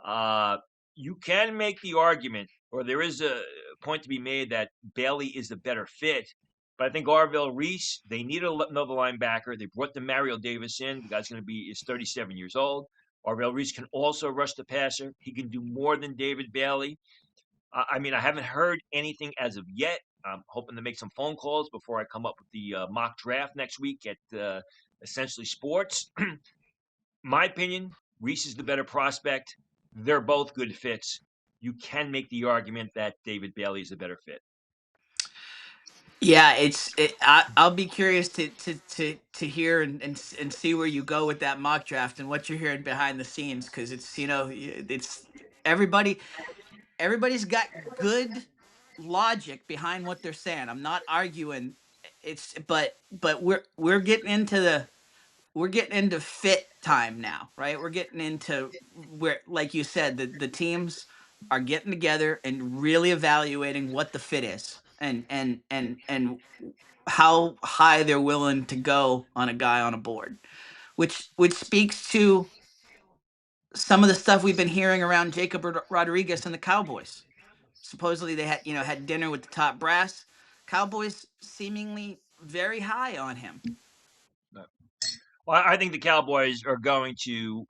Uh, you can make the argument, or there is a point to be made that Bailey is the better fit. But I think Arvell Reese, they need another linebacker. They brought the Mario Davis in. The guy's going to is 37 years old. Arvell Reese can also rush the passer. He can do more than David Bailey. I mean, I haven't heard anything as of yet. I'm hoping to make some phone calls before I come up with the mock draft next week at Essentially Sports. My opinion, Reese is the better prospect. They're both good fits. You can make the argument that David Bailey is a better fit. Yeah, I'll be curious to hear and see where you go with that mock draft and what you're hearing behind the scenes, because it's everybody everybody's got good logic behind what they're saying. I'm not arguing. But we're getting into fit time now, right? We're getting into where, like you said, the teams are getting together and really evaluating what the fit is and how high they're willing to go on a guy on a board, which speaks to some of the stuff we've been hearing around Jacob Rodriguez and the Cowboys. Supposedly they had dinner with the top brass. Cowboys seemingly very high on him. Well, I think the Cowboys are going to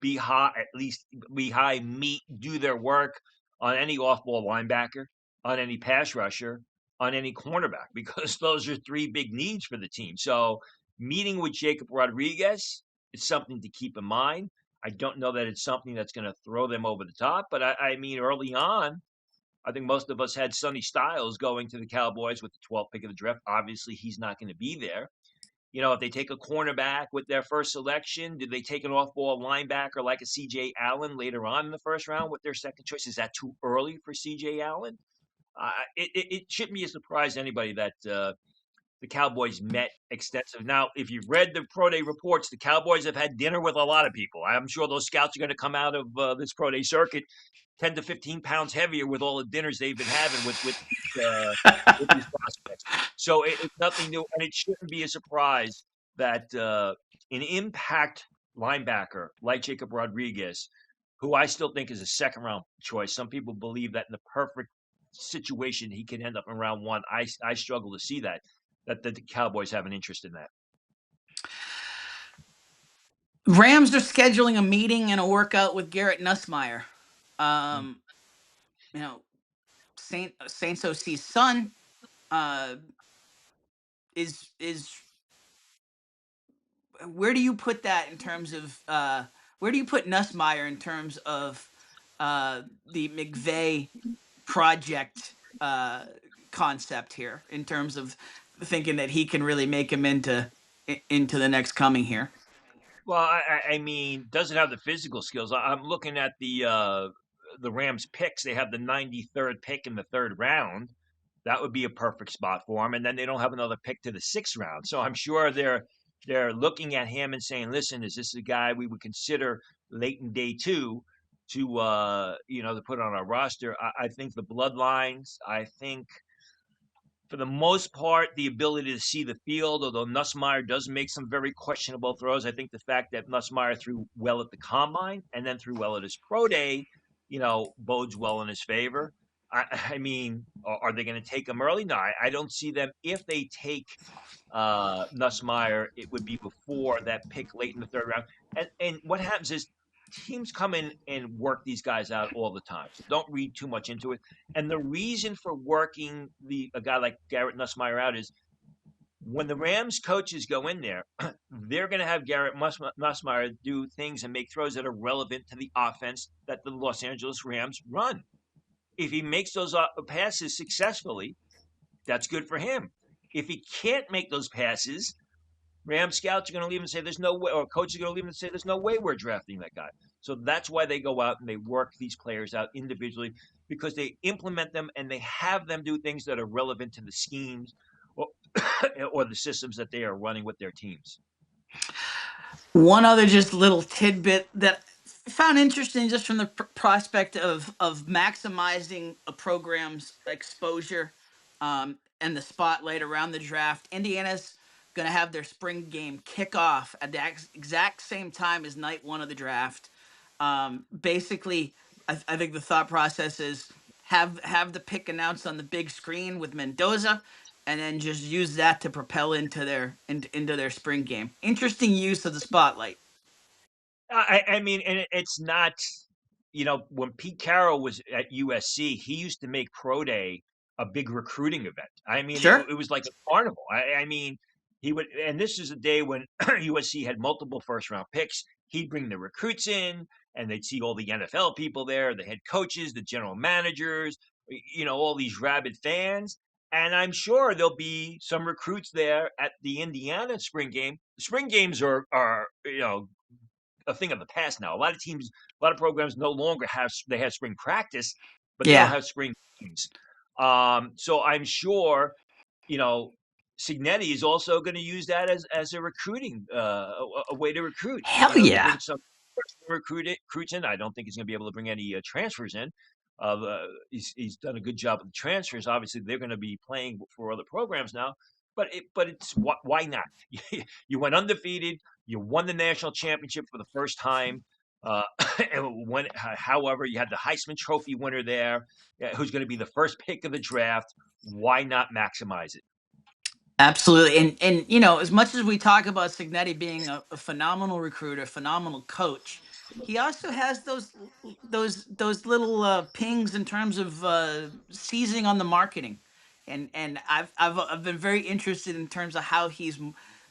be high, at least be high meat, do their work on any off-ball linebacker, on any pass rusher, on any cornerback, because those are three big needs for the team. So meeting with Jacob Rodriguez is something to keep in mind. I don't know that it's something that's going to throw them over the top, but I mean, early on, I think most of us had Sonny Styles going to the Cowboys with the 12th pick of the draft. Obviously, he's not going to be there. If they take a cornerback with their first selection, did they take an off-ball linebacker like a C.J. Allen later on in the first round with their second choice? Is that too early for C.J. Allen? It shouldn't be a surprise to anybody that the Cowboys met extensive. Now, if you've read the pro day reports, the Cowboys have had dinner with a lot of people. I'm sure those scouts are going to come out of this pro day circuit 10 to 15 pounds heavier with all the dinners they've been having with these prospects. So it's nothing new, and it shouldn't be a surprise that an impact linebacker like Jacob Rodriguez, who I still think is a second round choice. Some people believe that in the perfect situation he can end up in round 1. I struggle to see that the Cowboys have an interest in that. Rams are scheduling a meeting and a workout with Garrett Nussmeier. Saints OC's son is where do you put that in terms of where do you put Nussmeier in terms of the McVay project concept here, in terms of thinking that he can really make him into the next coming here? Well, I mean, doesn't have the physical skills. I'm looking at the Rams picks. They have the 93rd pick in the 3rd round. That would be a perfect spot for him. And then they don't have another pick to the 6th round. So I'm sure they're looking at him and saying, "Listen, is this a guy we would consider late in day 2 to put on our roster?" I think the bloodlines. I think, for the most part, the ability to see the field, although Nussmeier does make some very questionable throws. I think the fact that Nussmeier threw well at the combine and then threw well at his pro day, bodes well in his favor. I mean, are they going to take him early? No, I don't see them. If they take Nussmeier, it would be before that pick late in the 3rd round. And what happens is teams come in and work these guys out all the time. So don't read too much into it. And the reason for working a guy like Garrett Nussmeier out is when the Rams coaches go in there, they're going to have Garrett Nussmeier do things and make throws that are relevant to the offense that the Los Angeles Rams run. If he makes those passes successfully, that's good for him. If he can't make those passes, Ram scouts are going to leave and say there's no way, or coaches are going to leave and say there's no way we're drafting that guy. So that's why they go out and they work these players out individually, because they implement them and they have them do things that are relevant to the schemes or, or the systems that they are running with their teams. One other just little tidbit that I found interesting, just from the prospect of maximizing a program's exposure and the spotlight around the draft. Indiana's going to have their spring game kick off at the exact same time as night one of the draft. Basically, I think the thought process is have the pick announced on the big screen with Mendoza, and then just use that to propel into their spring game. Interesting use of the spotlight. I mean, and it's not, when Pete Carroll was at USC, he used to make Pro Day a big recruiting event. I mean, Sure. it was like a carnival. I mean, he would, and this is a day when USC had multiple first round picks. He'd bring the recruits in, and they'd see all the NFL people there, the head coaches, the general managers, all these rabid fans. And I'm sure there'll be some recruits there at the Indiana spring game. The spring games are a thing of the past now. A lot of teams, a lot of programs no longer have spring practice, but they don't Yeah. have spring games. So I'm sure, you know, Cignetti is also going to use that as a recruiting a way to recruit. Hell He'll yeah. bring some recruits in. I don't think he's going to be able to bring any transfers in. He's done a good job with the transfers. Obviously, they're going to be playing for other programs now. But it's why not? You went undefeated. You won the national championship for the first time. Uh, and however, you had the Heisman Trophy winner there, who's going to be the first pick of the draft. Why not maximize it? Absolutely. And as much as we talk about Cignetti being a phenomenal recruiter, phenomenal coach, he also has those little pings in terms of seizing on the marketing. And I've been very interested in terms of how he's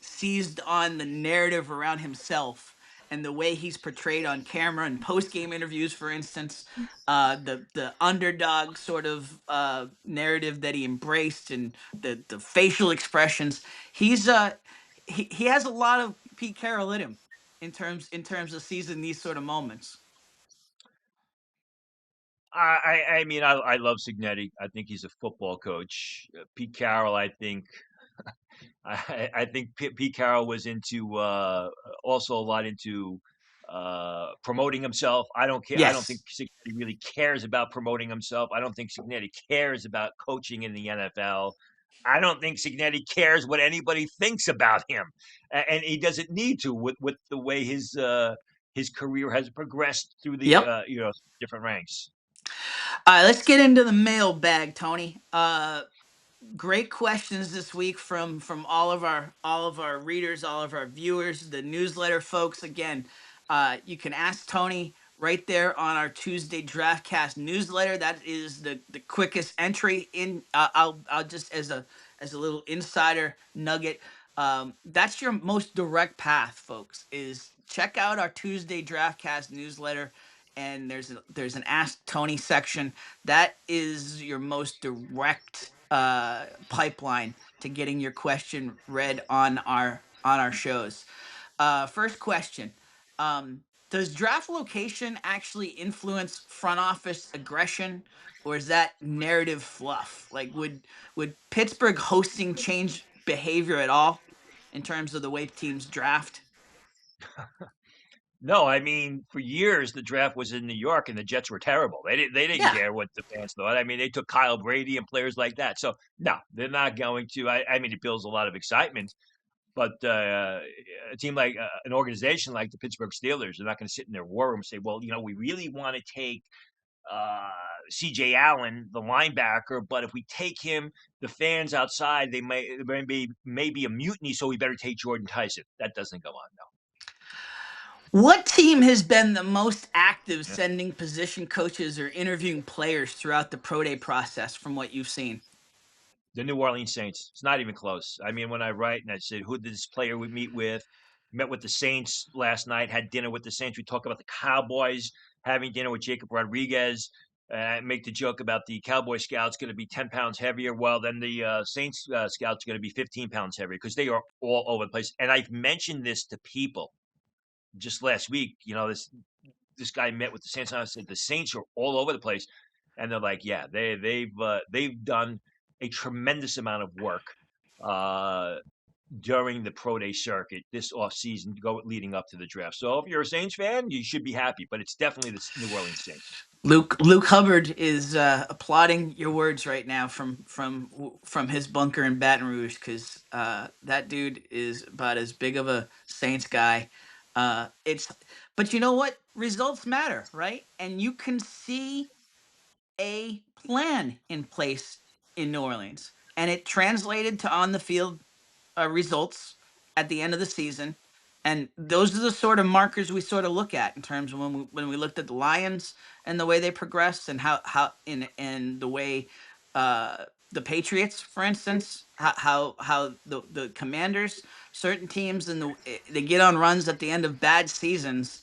seized on the narrative around himself and the way he's portrayed on camera and post game interviews, for instance. The underdog sort of narrative that he embraced, and the facial expressions. He has a lot of Pete Carroll in him in terms of seizing these sort of moments. I mean, I love Signetti. I think he's a football coach. Pete Carroll, I think I think Pete Carroll was into also a lot into promoting himself. I don't care. I don't think Yes. Cignetti really cares about promoting himself. I don't think Cignetti cares about coaching in the NFL. I don't think Cignetti cares what anybody thinks about him, and he doesn't need to with the way his career has progressed through the Yep. different ranks. All right, let's get into the mailbag, Tony. Great questions this week from all of our readers, all of our viewers, the newsletter folks. Again, you can ask Tony right there on our Tuesday DraftCast newsletter. That is the quickest entry in. I'll just as a little insider nugget. That's your most direct path, folks. Is check out our Tuesday DraftCast newsletter, and there's an Ask Tony section. That is your most direct pipeline to getting your question read on our shows. First question: does draft location actually influence front office aggression, or is that narrative fluff? Like, would Pittsburgh hosting change behavior at all in terms of the way teams draft? No, I mean, for years the draft was in New York and the Jets were terrible. They didn't Yeah. care what the fans thought. I mean, they took Kyle Brady and players like that. So no, they're not going to. I mean, it builds a lot of excitement, but a team like an organization like the Pittsburgh Steelers, they're not going to sit in their war room and say, well, we really want to take uh, C.J. Allen, the linebacker, but if we take him, the fans outside they may be a mutiny, so we better take Jordan Tyson. That doesn't go on. What team has been the most active No. sending position coaches or interviewing players throughout the pro day process from what you've seen? The New Orleans Saints. It's not even close. I mean, when I write and I said, who did this player we meet with? Met with the Saints last night, had dinner with the Saints. We talk about the Cowboys having dinner with Jacob Rodriguez. make the joke about the Cowboy Scouts going to be 10 pounds heavier. Well, then the Saints Scouts going to be 15 pounds heavier because they are all over the place. And I've mentioned this to people just last week. This guy met with the Saints, and I said the Saints are all over the place, and they're like, yeah, they've done a tremendous amount of work uh, during the pro day circuit this offseason leading up to the draft. So if you're a Saints fan, you should be happy, but it's definitely the New Orleans Saints. Luke Hubbard is applauding your words right now from his bunker in Baton Rouge, because that dude is about as big of a Saints guy. But you know what? Results matter, right? And you can see a plan in place in New Orleans, and it translated to on the field results at the end of the season. And those are the sort of markers we sort of look at in terms of when we looked at the Lions and the way they progressed, and how in the way the Patriots, for instance, how the Commanders, certain teams, and they get on runs at the end of bad seasons,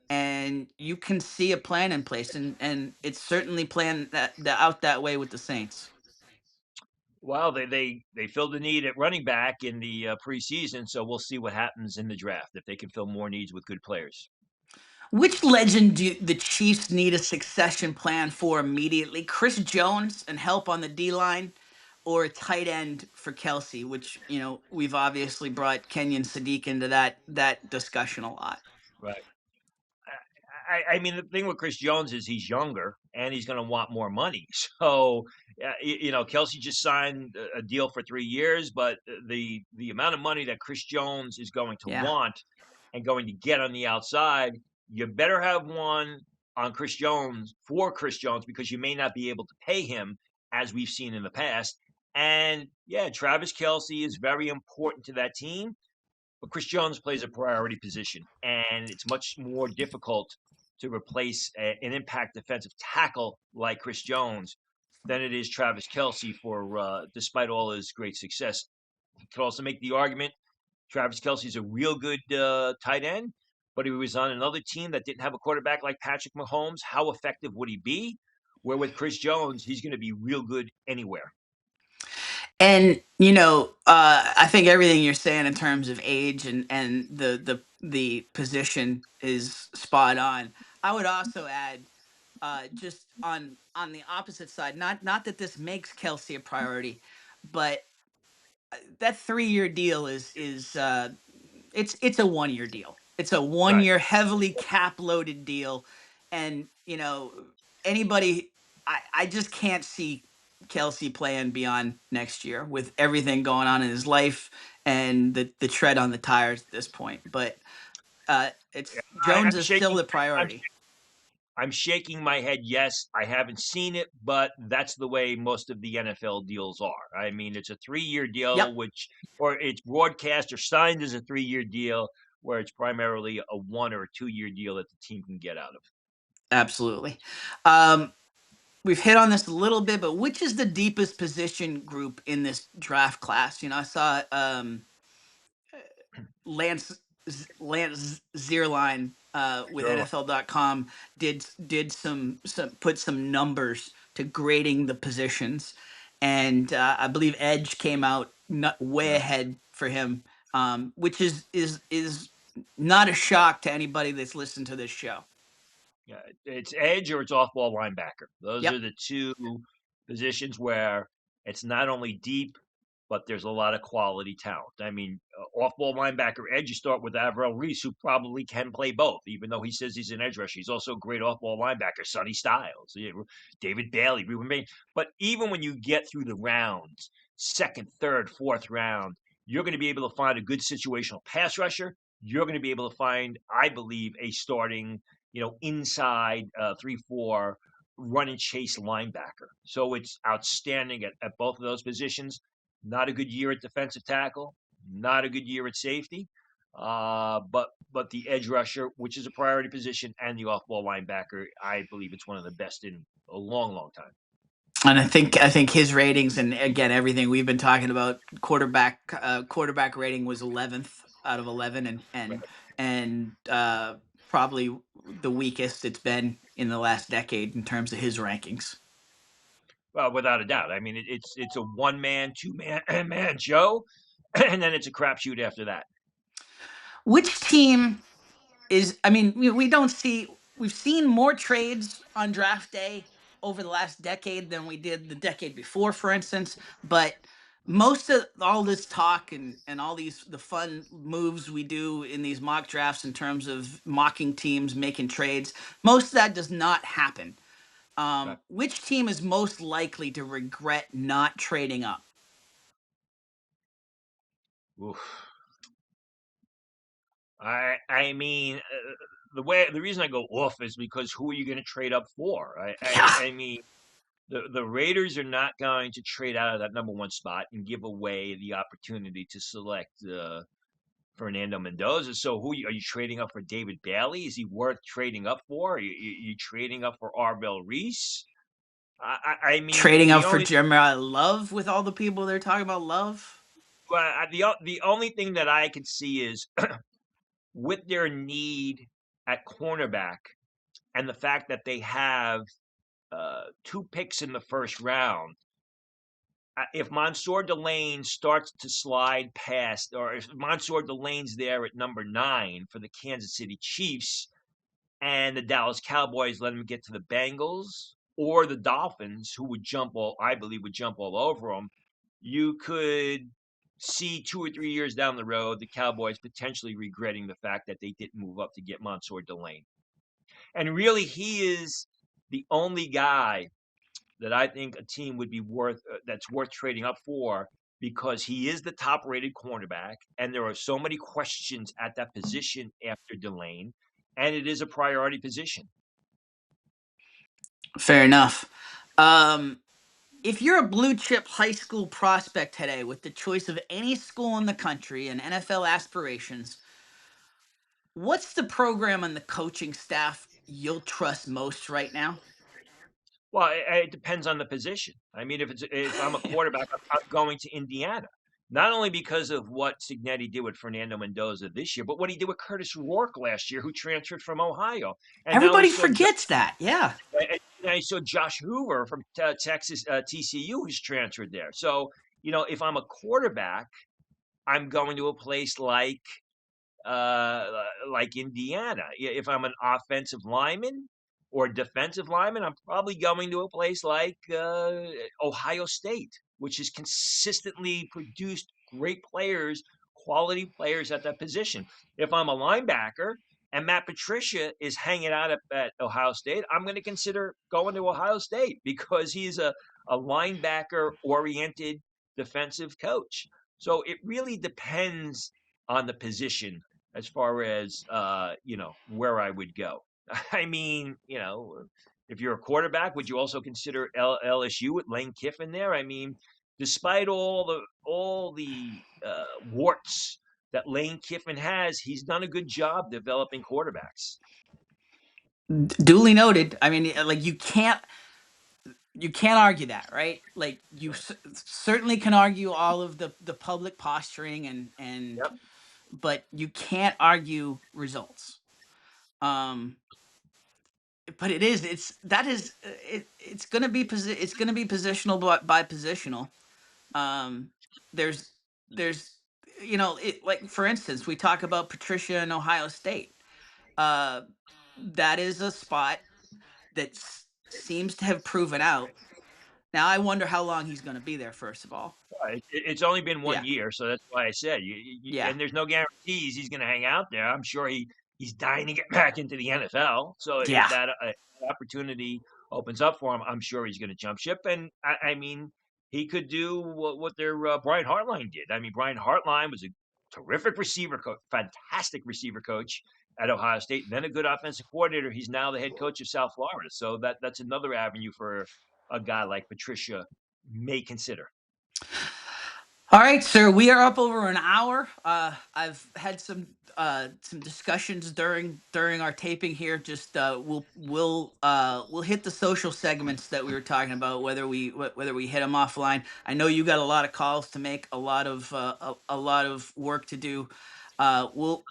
and you can see a plan in place, and it's certainly planned out that way with the Saints. Well, they filled the need at running back in the preseason, so we'll see what happens in the draft if they can fill more needs with good players. Which legend do the Chiefs need a succession plan for immediately? Chris Jones and help on the D line, or a tight end for Kelce? Which we've obviously brought Kenyon Sadiq into that discussion a lot. Right. I mean, the thing with Chris Jones is he's younger and he's going to want more money. So, Kelce just signed a deal for 3 years, but the amount of money that Chris Jones is going to want and going to get on the outside, you better have one on Chris Jones for Chris Jones, because you may not be able to pay him as we've seen in the past. And yeah, Travis Kelce is very important to that team, but Chris Jones plays a priority position, and it's much more difficult to replace an impact defensive tackle like Chris Jones than it is Travis Kelce despite all his great success. You could also make the argument Travis Kelce is a real good tight end, but he was on another team that didn't have a quarterback like Patrick Mahomes. How effective would he be? Where with Chris Jones, he's going to be real good anywhere. And I think everything you're saying in terms of age and the position is spot on. I would also add, just on the opposite side, not that this makes Kelce a priority, but that 3-year deal is it's a 1-year deal. It's a 1-year heavily cap loaded deal, and anybody, I just can't see Kelce playing beyond next year with everything going on in his life and the tread on the tires at this point. But Jones is still the priority. I'm shaking my head. Yes, I haven't seen it, but that's the way most of the NFL deals are. I mean, it's a 3-year deal, or it's broadcast or signed as a 3-year deal, where it's primarily a 1 or a 2-year deal that the team can get out of. Absolutely. We've hit on this a little bit, but which is the deepest position group in this draft class? I saw Lance Zierlein with NFL.com did some put some numbers to grading the positions, and I believe edge came out way ahead for him, which is not a shock to anybody that's listened to this show. Yeah, it's edge or it's off-ball linebacker. Those are the two positions where it's not only deep, but there's a lot of quality talent. I mean, off-ball linebacker edge, you start with Arvell, who probably can play both, even though he says he's an edge rusher. He's also a great off-ball linebacker. Sonny Styles, David Bailey, but even when you get through the rounds, second, third, fourth round, you're going to be able to find a good situational pass rusher. You're going to be able to find, I believe, a starting inside 3-4 run and chase linebacker. So it's outstanding at both of those positions. Not a good year at defensive tackle, not a good year at safety, but the edge rusher, which is a priority position, and the off-ball linebacker, I believe it's one of the best in a long, long time. And I think his ratings, and again everything we've been talking about, quarterback rating was 11th out of 11, and probably the weakest it's been in the last decade in terms of his rankings. Well, without a doubt. I mean, it's a one man, two man, man show, and then it's a crapshoot after that. Which team is? I mean, we don't see. We've seen more trades on draft day over the last decade than we did the decade before, for instance. But most of all this talk and all the fun moves we do in these mock drafts in terms of mocking teams making trades, most of that does not happen. Right. Which team is most likely to regret not trading up? Oof. I mean, the reason I go off is because who are you going to trade up for? Yeah, I mean, the Raiders are not going to trade out of that number one spot and give away the opportunity to select Fernando Mendoza. So are you trading up for? David Bailey? Is he worth trading up for? You trading up for Arvell Reese? I mean, trading up the for only Jeremiah Love with all the people they're talking about Love. the only thing that I could see is with their need at cornerback and the fact that they have two picks in the first round. If Mansoor Delane starts to slide past, or if Mansoor Delane's there at number 9 for the Kansas City Chiefs, and the Dallas Cowboys let him get to the Bengals or the Dolphins, who I believe would jump all over him, you could see 2 or 3 years down the road the Cowboys potentially regretting the fact that they didn't move up to get Mansoor Delane. And really, he is the only guy that I think a team would be that's worth trading up for because he is the top rated cornerback, and there are so many questions at that position after Delane, and it is a priority position. Fair enough. If you're a blue chip high school prospect today with the choice of any school in the country and NFL aspirations, what's the program and the coaching staff you'll trust most right now? Well, it depends on the position. I mean, if I'm a quarterback, I'm going to Indiana. Not only because of what Cignetti did with Fernando Mendoza this year, but what he did with Curtis Rourke last year, who transferred from Ohio. And now we Everybody saw forgets that. Yeah. I saw Josh Hoover from Texas TCU who's transferred there. So, if I'm a quarterback, I'm going to a place like Indiana. If I'm an offensive lineman or defensive lineman, I'm probably going to a place like Ohio State, which has consistently produced great players, quality players at that position. If I'm a linebacker and Matt Patricia is hanging out at Ohio State, I'm going to consider going to Ohio State because he's a linebacker oriented defensive coach. So it really depends on the position as far as where I would go. I mean, if you're a quarterback, would you also consider LSU with Lane Kiffin there? I mean, despite all the warts that Lane Kiffin has, he's done a good job developing quarterbacks. Duly noted. I mean, like you can't argue that, right? Like you Right. certainly can argue all of the public posturing and Yep. but you can't argue results. Um but it's going to be it's going to be positional by positional. Um there's there's like for instance, we talk about Patricia in Ohio State. Uh that is a spot that seems to have proven out. Now I wonder how long he's going to be there first of all. It's only been one Yeah. year, so that's why I said Yeah. and there's no guarantees he's going to hang out there. I'm sure he's dying to get back into the NFL. So if Yeah. that opportunity opens up for him, I'm sure he's going to jump ship. And I mean, he could do what their Brian Hartline did. I mean, Brian Hartline was a terrific receiver coach, fantastic receiver coach at Ohio State, then a good offensive coordinator. He's now the head coach of South Florida. So that's another avenue for a guy like Patricia may consider. All right, sir. We are up over an hour. I've had some discussions during our taping here. Just we'll hit the social segments that we were talking about. Whether we hit them offline. I know you got a lot of calls to make, a lot of work to do. We'll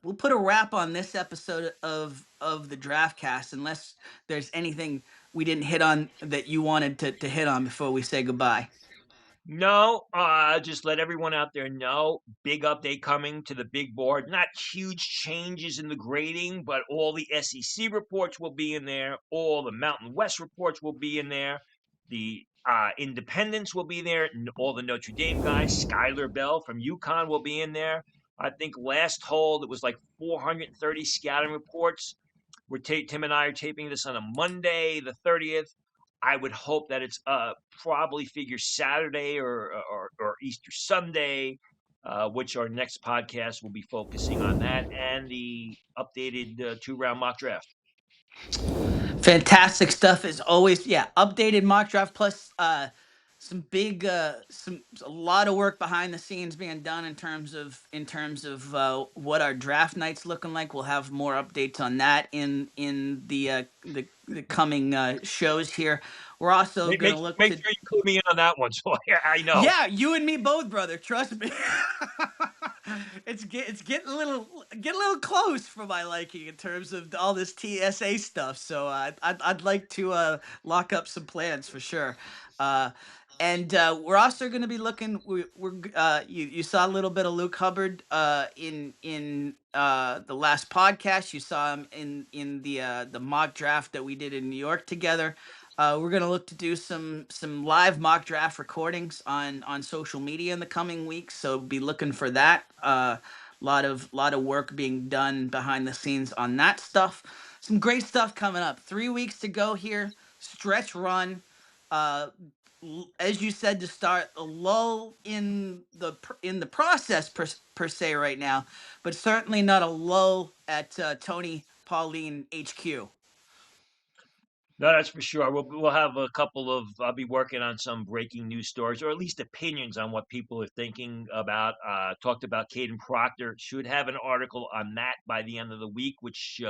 we'll put a wrap on this episode of the DraftCast, unless there's anything we didn't hit on that you wanted to hit on before we say goodbye. No, just let everyone out there know. Big update coming to the big board. Not huge changes in the grading, but all the SEC reports will be in there. All the Mountain West reports will be in there. The independents will be there. All the Notre Dame guys. Skylar Bell from UConn will be in there. I think last hold it was like 430 scouting reports. Tim and I are taping this on a Monday, the 30th. I would hope that it's probably figure Saturday or Easter Sunday, which our next podcast will be focusing on that and the updated 2-round mock draft. Fantastic stuff as always. Yeah, updated mock draft plus some big a lot of work behind the scenes being done in terms of what our draft night's looking like. We'll have more updates on that in the coming shows here. We're also Make, going make, to look make to sure you clue me in on that one, so I know. Yeah, you and me both, brother. Trust me. It's getting a little close for my liking in terms of all this TSA stuff. So I'd like to lock up some plans for sure. And we're also going to be looking. You saw a little bit of Luke Hubbard in the last podcast. You saw him in the mock draft that we did in New York together. We're gonna look to do some live mock draft recordings on social media in the coming weeks, so be looking for that. Lot of work being done behind the scenes on that stuff. Some great stuff coming up. 3 weeks to go here. Stretch run. Uh, as you said to start, a lull in the process per se right now, but certainly not a lull at Tony Pauline HQ. No, that's for sure. We'll have a couple of. I'll be working on some breaking news stories, or at least opinions on what people are thinking about. Talked about Kadyn Proctor. Should have an article on that by the end of the week. Which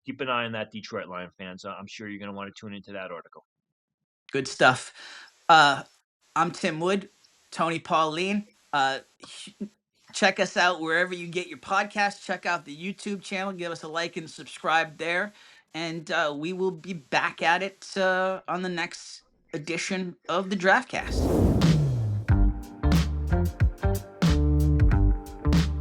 keep an eye on that, Detroit Lion fans. I'm sure you're going to want to tune into that article. Good stuff. I'm Tim Wood, Tony Pauline. Check us out wherever you get your podcast. Check out the YouTube channel. Give us a like and subscribe there. And we will be back at it on the next edition of the DraftCast.